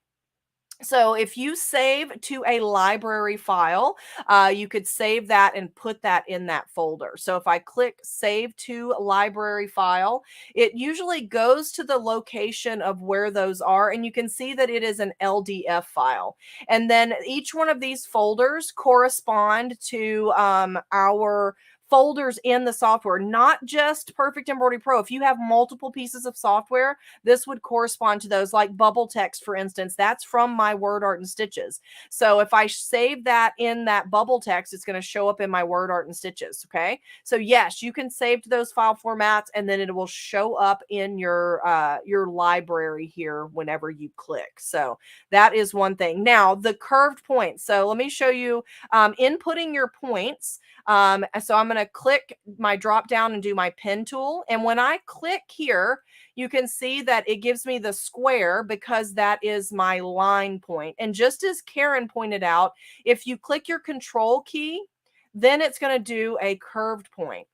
So if you save to a library file, you could save that and put that in that folder. So if I click Save to Library File, it usually goes to the location of where those are, and you can see that it is an LDF file. And then each one of these folders correspond to our folders in the software, not just Perfect Embroidery Pro. If you have multiple pieces of software, this would correspond to those, like bubble text, for instance. That's from my Word Art and Stitches. So if I save that in that bubble text, it's going to show up in my Word Art and Stitches. Okay. So yes, you can save to those file formats, and then it will show up in your library here whenever you click. So that is one thing. Now the curved points. So let me show you inputting your points. So I'm going to click my drop down and do my pen tool. And when I click here, you can see that it gives me the square because that is my line point. And just as Karen pointed out, if you click your control key, then it's going to do a curved point.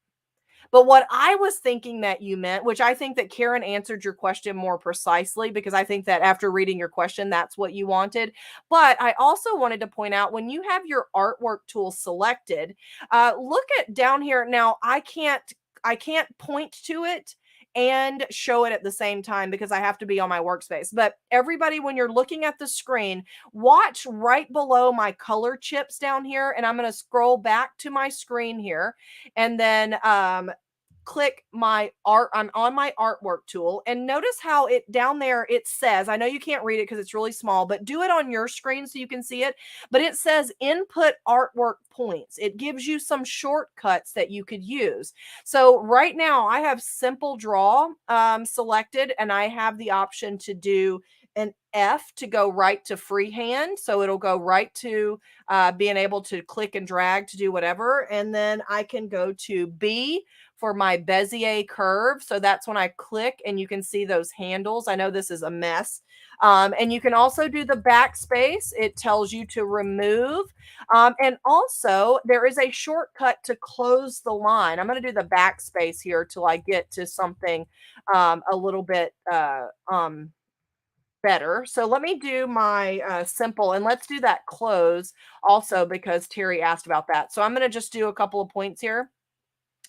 But what I was thinking that you meant, which I think that Karen answered your question more precisely, because I think that after reading your question, that's what you wanted. But I also wanted to point out, when you have your artwork tool selected, look at down here. Now I can't point to it and show it at the same time because I have to be on my workspace. But everybody, when you're looking at the screen, watch right below my color chips down here, and I'm going to scroll back to my screen here, and then click my art. I'm on my artwork tool, and notice how it down there, it says, I know you can't read it because it's really small, but do it on your screen so you can see it. But it says input artwork points. It gives you some shortcuts that you could use. So right now I have simple draw selected, and I have the option to do an F to go right to freehand. So it'll go right to being able to click and drag to do whatever. And then I can go to B for my Bezier curve. So that's when I click, and you can see those handles. I know this is a mess. And you can also do the backspace. It tells you to remove. And also there is a shortcut to close the line. I'm going to do the backspace here till I get to something a little bit better. So let me do my simple, and let's do that close also because Terry asked about that. So I'm going to just do a couple of points here.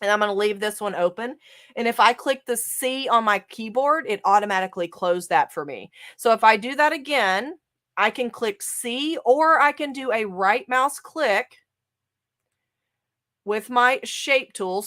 And I'm going to leave this one open. And if I click the C on my keyboard, it automatically closed that for me. So if I do that again, I can click C, or I can do a right mouse click with my shape tool,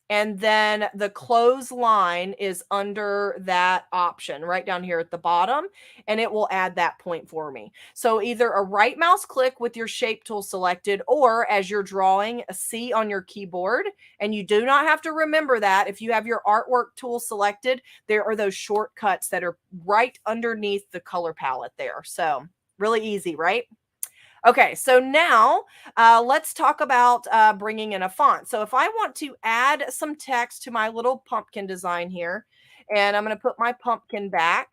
and then the close line is under that option right down here at the bottom, and it will add that point for me. So either a right mouse click with your shape tool selected, or as you're drawing, a C on your keyboard. And you do not have to remember that. If you have your artwork tool selected, there are those shortcuts that are right underneath the color palette there. So really easy, right? Okay, so now let's talk about bringing in a font. So if I want to add some text to my little pumpkin design here, and I'm going to put my pumpkin back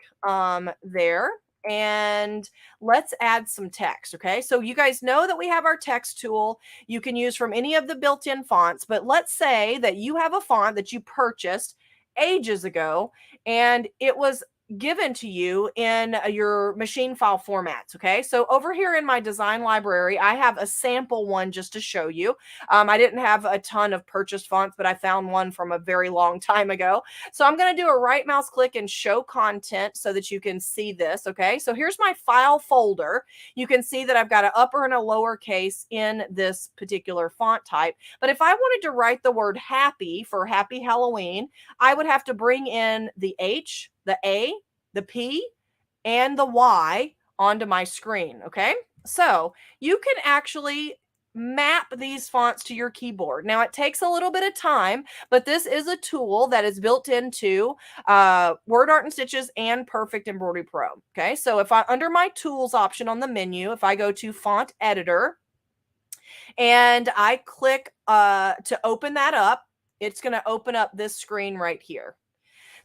there, and let's add some text. Okay, so you guys know that we have our text tool you can use from any of the built-in fonts, but let's say that you have a font that you purchased ages ago, and it was given to you in your machine file formats. Okay, so over here in my design library, I have a sample one just to show you. I didn't have a ton of purchased fonts, but I found one from a very long time ago. So I'm going to do a right mouse click and show content so that you can see this. Okay, so here's my file folder. You can see that I've got an upper and a lowercase in this particular font type. But if I wanted to write the word happy for Happy Halloween, I would have to bring in the H, the A, the P, and the Y onto my screen. Okay, so you can actually map these fonts to your keyboard. Now, it takes a little bit of time, but this is a tool that is built into Word Art and Stitches and Perfect Embroidery Pro. Okay, so if I, under my tools option on the menu, if I go to font editor and I click to open that up, it's going to open up this screen right here.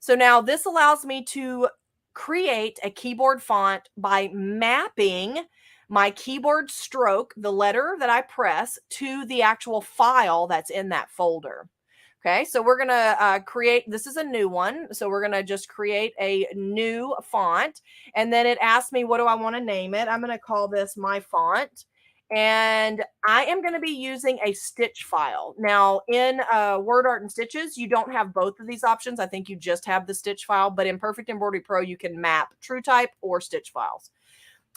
So now this allows me to create a keyboard font by mapping my keyboard stroke, the letter that I press, to the actual file that's in that folder. Okay, so we're going to create, this is a new one. So we're going to just create a new font. And then it asks me, what do I want to name it? I'm going to call this my font. And I am going to be using a stitch file. Now, in Word Art and Stitches, you don't have both of these options. I think you just have the stitch file. But in Perfect Embroidery Pro, you can map TrueType or stitch files.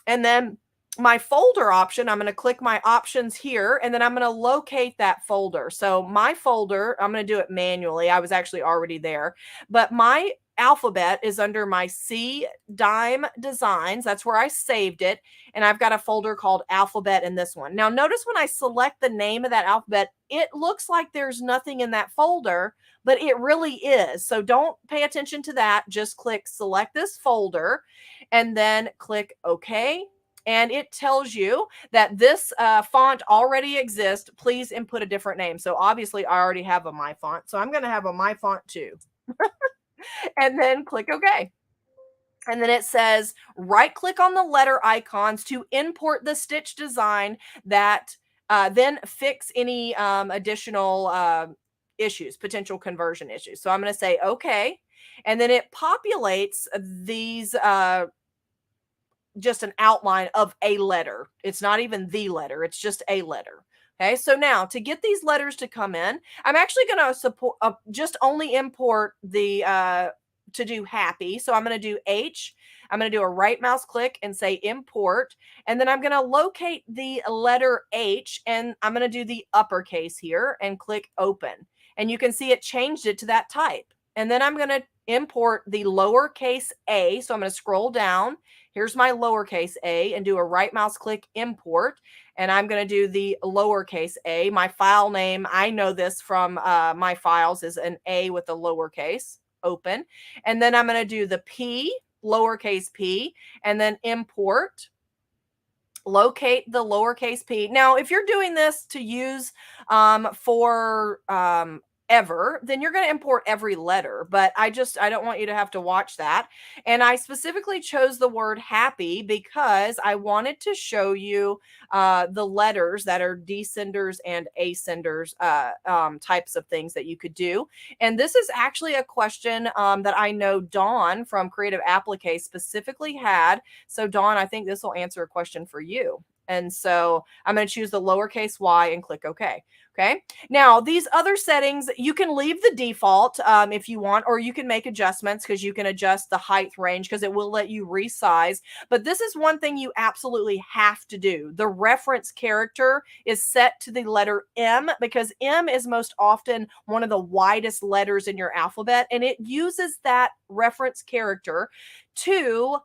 And then my folder option, I'm going to click my options here, and then I'm going to locate that folder. So my folder, I'm going to do it manually. I was actually already there. But my alphabet is under my C Dime Designs. That's where I saved it. And I've got a folder called Alphabet in this one. Now, notice when I select the name of that alphabet, it looks like there's nothing in that folder, but it really is. So don't pay attention to that. Just click select this folder and then click OK. and it tells you that this font already exists. Please input a different name. So obviously I already have a my font. So I'm going to have a my font too. And then click OK. And then it says right click on the letter icons to import the stitch design that then fix any additional issues, potential conversion issues. So I'm going to say OK. And then it populates these just an outline of a letter. It's not even the letter, it's just a letter. Okay, so now to get these letters to come in, I'm actually going to support just only import the to do happy. So I'm going to do H. I'm going to do a right mouse click and say import, and then I'm going to locate the letter H, and I'm going to do the uppercase here and click open. And you can see it changed it to that type. And then I'm going to import the lowercase a. So I'm going to scroll down. Here's my lowercase a and do a right mouse click import. And I'm going to do the lowercase a. My file name, I know this from my files, is an A with a lowercase, open. And then I'm going to do the P, lowercase p, and then import. Locate the lowercase p. Now, if you're doing this to use for ever, then you're going to import every letter, but I don't want you to have to watch that. And I specifically chose the word happy because I wanted to show you the letters that are descenders and ascenders types of things that you could do. And this is actually a question that I know Dawn from Creative Applique specifically had. So Dawn, I think this will answer a question for you. And so I'm going to choose the lowercase y and click OK. Okay. Now, these other settings, you can leave the default if you want, or you can make adjustments because you can adjust the height range because it will let you resize. But this is one thing you absolutely have to do. The reference character is set to the letter M because M is most often one of the widest letters in your alphabet, and it uses that reference character to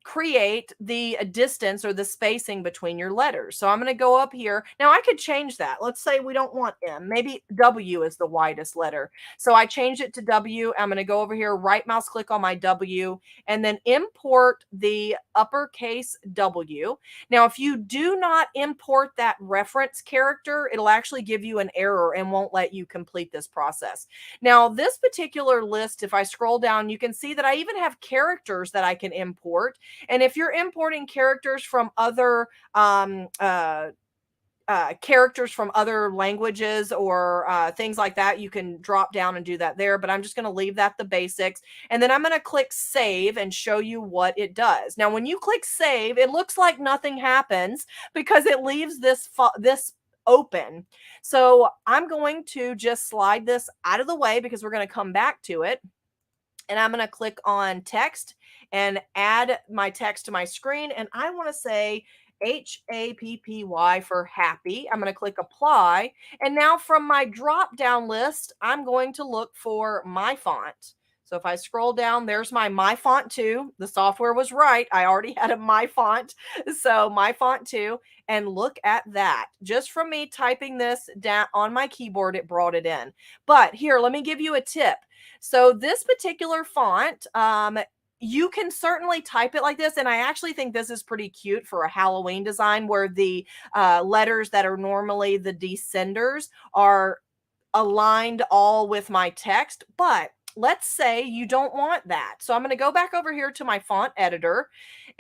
create the distance or the spacing between your letters. So I'm going to go up here. Now I could change that. Let's say we don't want M. Maybe W is the widest letter. So I changed it to W. I'm going to go over here, right mouse click on my W, and then import the uppercase W. Now, if you do not import that reference character, it'll actually give you an error and won't let you complete this process. Now, this particular list, if I scroll down, you can see that I even have characters that I can import. And if you're importing characters from other characters from other languages or things like that, you can drop down and do that there. But I'm just going to leave that the basics. And then I'm going to click save and show you what it does. Now, when you click save, it looks like nothing happens because it leaves this open. So I'm going to just slide this out of the way because we're going to come back to it. And I'm going to click on text and add my text to my screen. And I want to say HAPPY for happy. I'm going to click apply. And now from my drop down list, I'm going to look for my font. So if I scroll down, there's my font 2. The software was right. I already had a my font. So my font 2. And look at that. Just from me typing this down on my keyboard, it brought it in. But here, let me give you a tip. So this particular font, you can certainly type it like this. And I actually think this is pretty cute for a Halloween design where the letters that are normally the descenders are aligned all with my text. But let's say you don't want that. So I'm going to go back over here to my font editor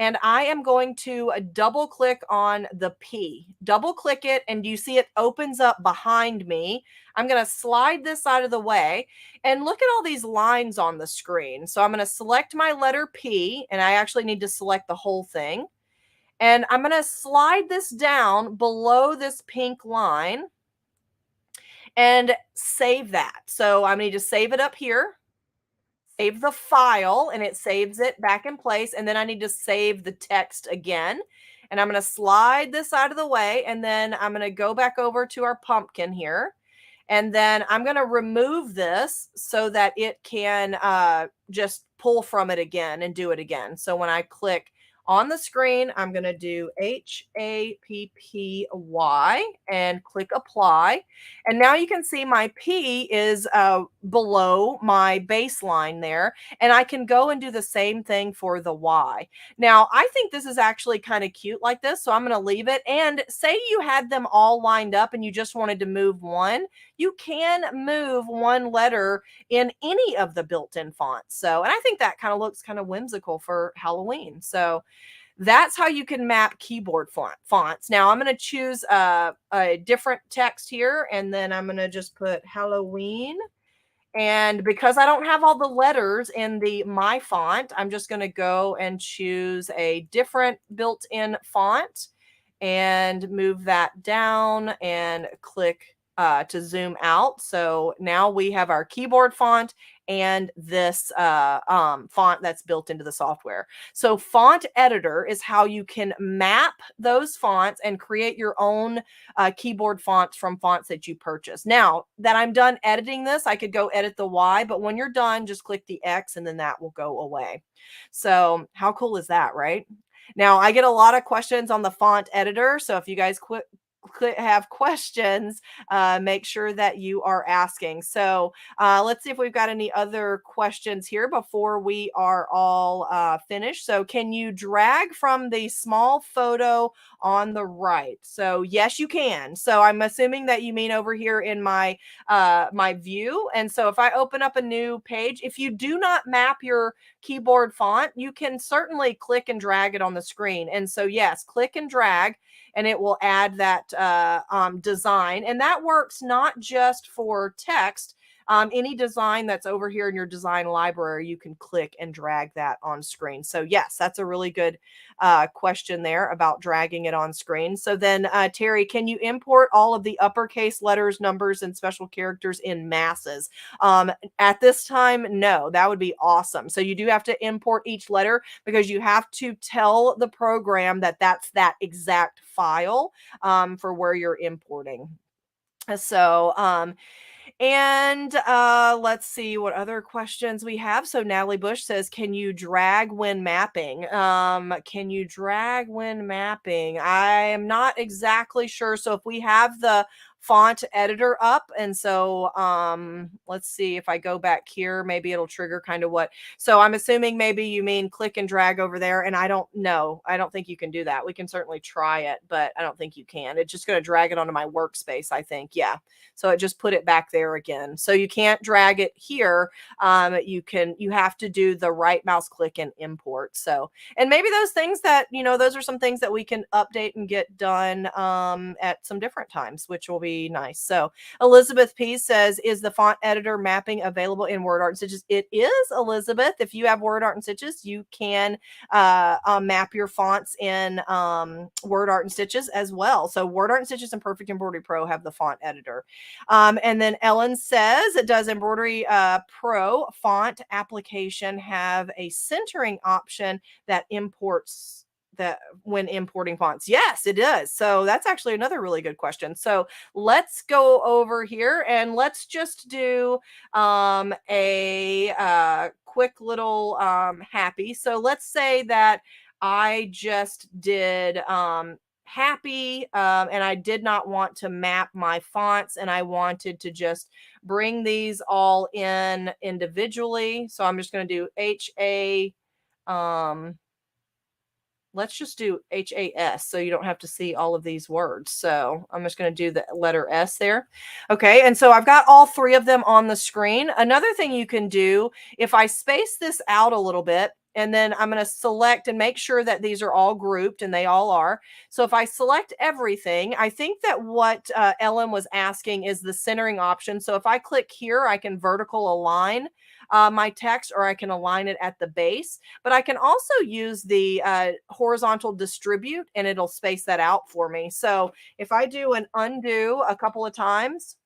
and I am going to double click on the P. Double click it and you see it opens up behind me. I'm going to slide this out of the way and look at all these lines on the screen. So I'm going to select my letter P and I actually need to select the whole thing. And I'm going to slide this down below this pink line and save that. So I'm going to just save it up here. Save the file and it saves it back in place. And then I need to save the text again. And I'm going to slide this out of the way. And then I'm going to go back over to our pumpkin here. And then I'm going to remove this so that it can just pull from it again and do it again. So when I click On the screen, I'm going to do HAPPY and click apply. And now you can see my P is below my baseline there. And I can go and do the same thing for the Y. Now, I think this is actually kind of cute like this. So I'm going to leave it. And say you had them all lined up and you just wanted to move one, you can move one letter in any of the built-in fonts. So, and I think that kind of looks kind of whimsical for Halloween. So, that's how you can map keyboard fonts. Now I'm going to choose a different text here, and then I'm going to just put Halloween. And because I don't have all the letters in the my font, I'm just going to go and choose a different built-in font and move that down and click to zoom out. So now we have our keyboard font and this font that's built into the software. So font editor is how you can map those fonts and create your own keyboard fonts from fonts that you purchase. Now that I'm done editing this, I could go edit the Y, but when you're done, just click the X and then that will go away. So how cool is that, right? Now, I get a lot of questions on the font editor. So if you guys have questions, make sure that you are asking. So let's see if we've got any other questions here before we are all finished. So can you drag from the small photo on the right? So yes, you can. So I'm assuming that you mean over here in my view. And so if I open up a new page, if you do not map your keyboard font, you can certainly click and drag it on the screen. And so yes, click and drag and it will add that design. And that works not just for text. Any design that's over here in your design library, you can click and drag that on screen. So yes, that's a really good question there about dragging it on screen. So then Terry, can you import all of the uppercase letters, numbers, and special characters in masses? At this time, no, that would be awesome. So you do have to import each letter because you have to tell the program that that's that exact file for where you're importing. So, and let's see what other questions we have. So Natalie Bush says, "Can you drag when mapping?" Can you drag when mapping? I am not exactly sure. So if we have the font editor up, and so let's see if I go back here, maybe it'll trigger kind of what. So I'm assuming maybe you mean click and drag over there, and I don't know. I don't think you can do that. We can certainly try it, but I don't think you can. It's just going to drag it onto my workspace, I think. Yeah. So it just put it back there again. So you can't drag it here. You have to do the right mouse click and import. So, and maybe those things that, those are some things that we can update and get done at some different times, which will be nice. So Elizabeth P says, "Is the font editor mapping available in Word Art and Stitches?" It is, Elizabeth. If you have Word Art and Stitches, you can map your fonts in Word Art and Stitches as well. So Word Art and Stitches and Perfect Embroidery Pro have the font editor. And then Ellen says, "Does Embroidery Pro font application have a centering option that imports that when importing fonts?" Yes, it does. So that's actually another really good question. So let's go over here and let's just do a quick little happy. So let's say that I just did happy and I did not want to map my fonts and I wanted to just bring these all in individually. So I'm just going to do HA let's just do HAS so you don't have to see all of these words. So I'm just going to do the letter S there. Okay. And so I've got all three of them on the screen. Another thing you can do, if I space this out a little bit, and then I'm going to select and make sure that these are all grouped, and they all are. So if I select everything, I think that what Ellen was asking is the centering option. So if I click here, I can vertical align my text, or I can align it at the base. But I can also use the horizontal distribute, and it'll space that out for me. So if I do an undo a couple of times,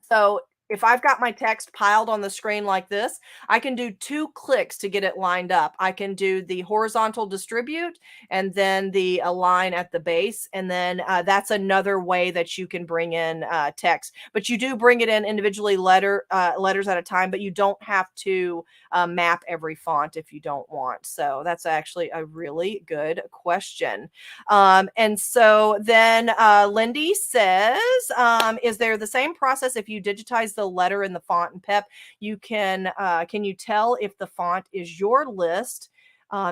so if I've got my text piled on the screen like this, I can do 2 clicks to get it lined up. I can do the horizontal distribute and then the align at the base. And then that's another way that you can bring in text. But you do bring it in individually letters at a time, but you don't have to map every font if you don't want. So that's actually a really good question. And so then Lindy says, is there the same process if you digitize the letter in the font and pep? Can you tell if the font is your list?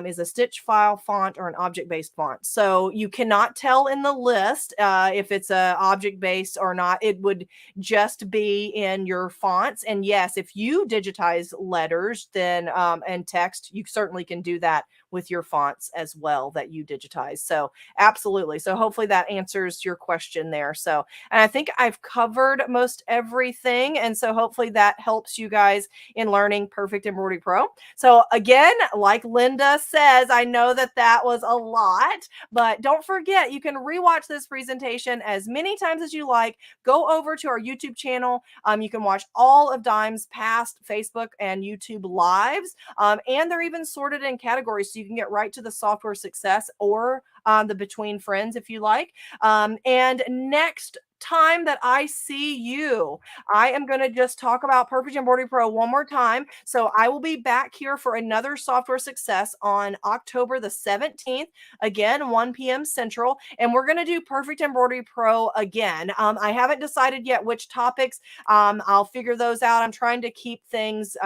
Is a stitch file font or an object based font. So you cannot tell in the list if it's a object based or not. It would just be in your fonts. And yes, if you digitize letters, then and text, you certainly can do that with your fonts as well that you digitize. So absolutely. So hopefully that answers your question there. So, and I think I've covered most everything. And so hopefully that helps you guys in learning Perfect Embroidery Pro. So again, like Linda says, I know that that was a lot, but don't forget, you can rewatch this presentation as many times as you like. Go over to our YouTube channel. You can watch all of Dime's past Facebook and YouTube lives. And they're even sorted in categories, so you can get right to the software success or the between friends if you like. And next time that I see you, I am going to just talk about Perfect Embroidery Pro one more time. So I will be back here for another software success on October the 17th, again, 1 p.m. Central. And we're going to do Perfect Embroidery Pro again. I haven't decided yet which topics. I'll figure those out. I'm trying to keep things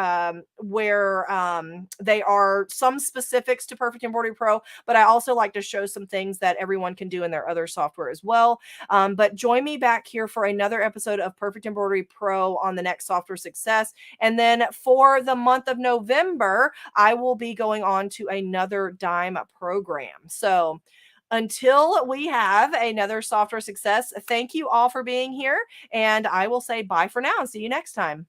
where they are some specifics to Perfect Embroidery Pro, but I also like to show some things that everyone can do in their other software as well. But join me back here for another episode of Perfect Embroidery Pro on the next software success. And then for the month of November, I will be going on to another Dime program. So until we have another software success, thank you all for being here. And I will say bye for now and see you next time.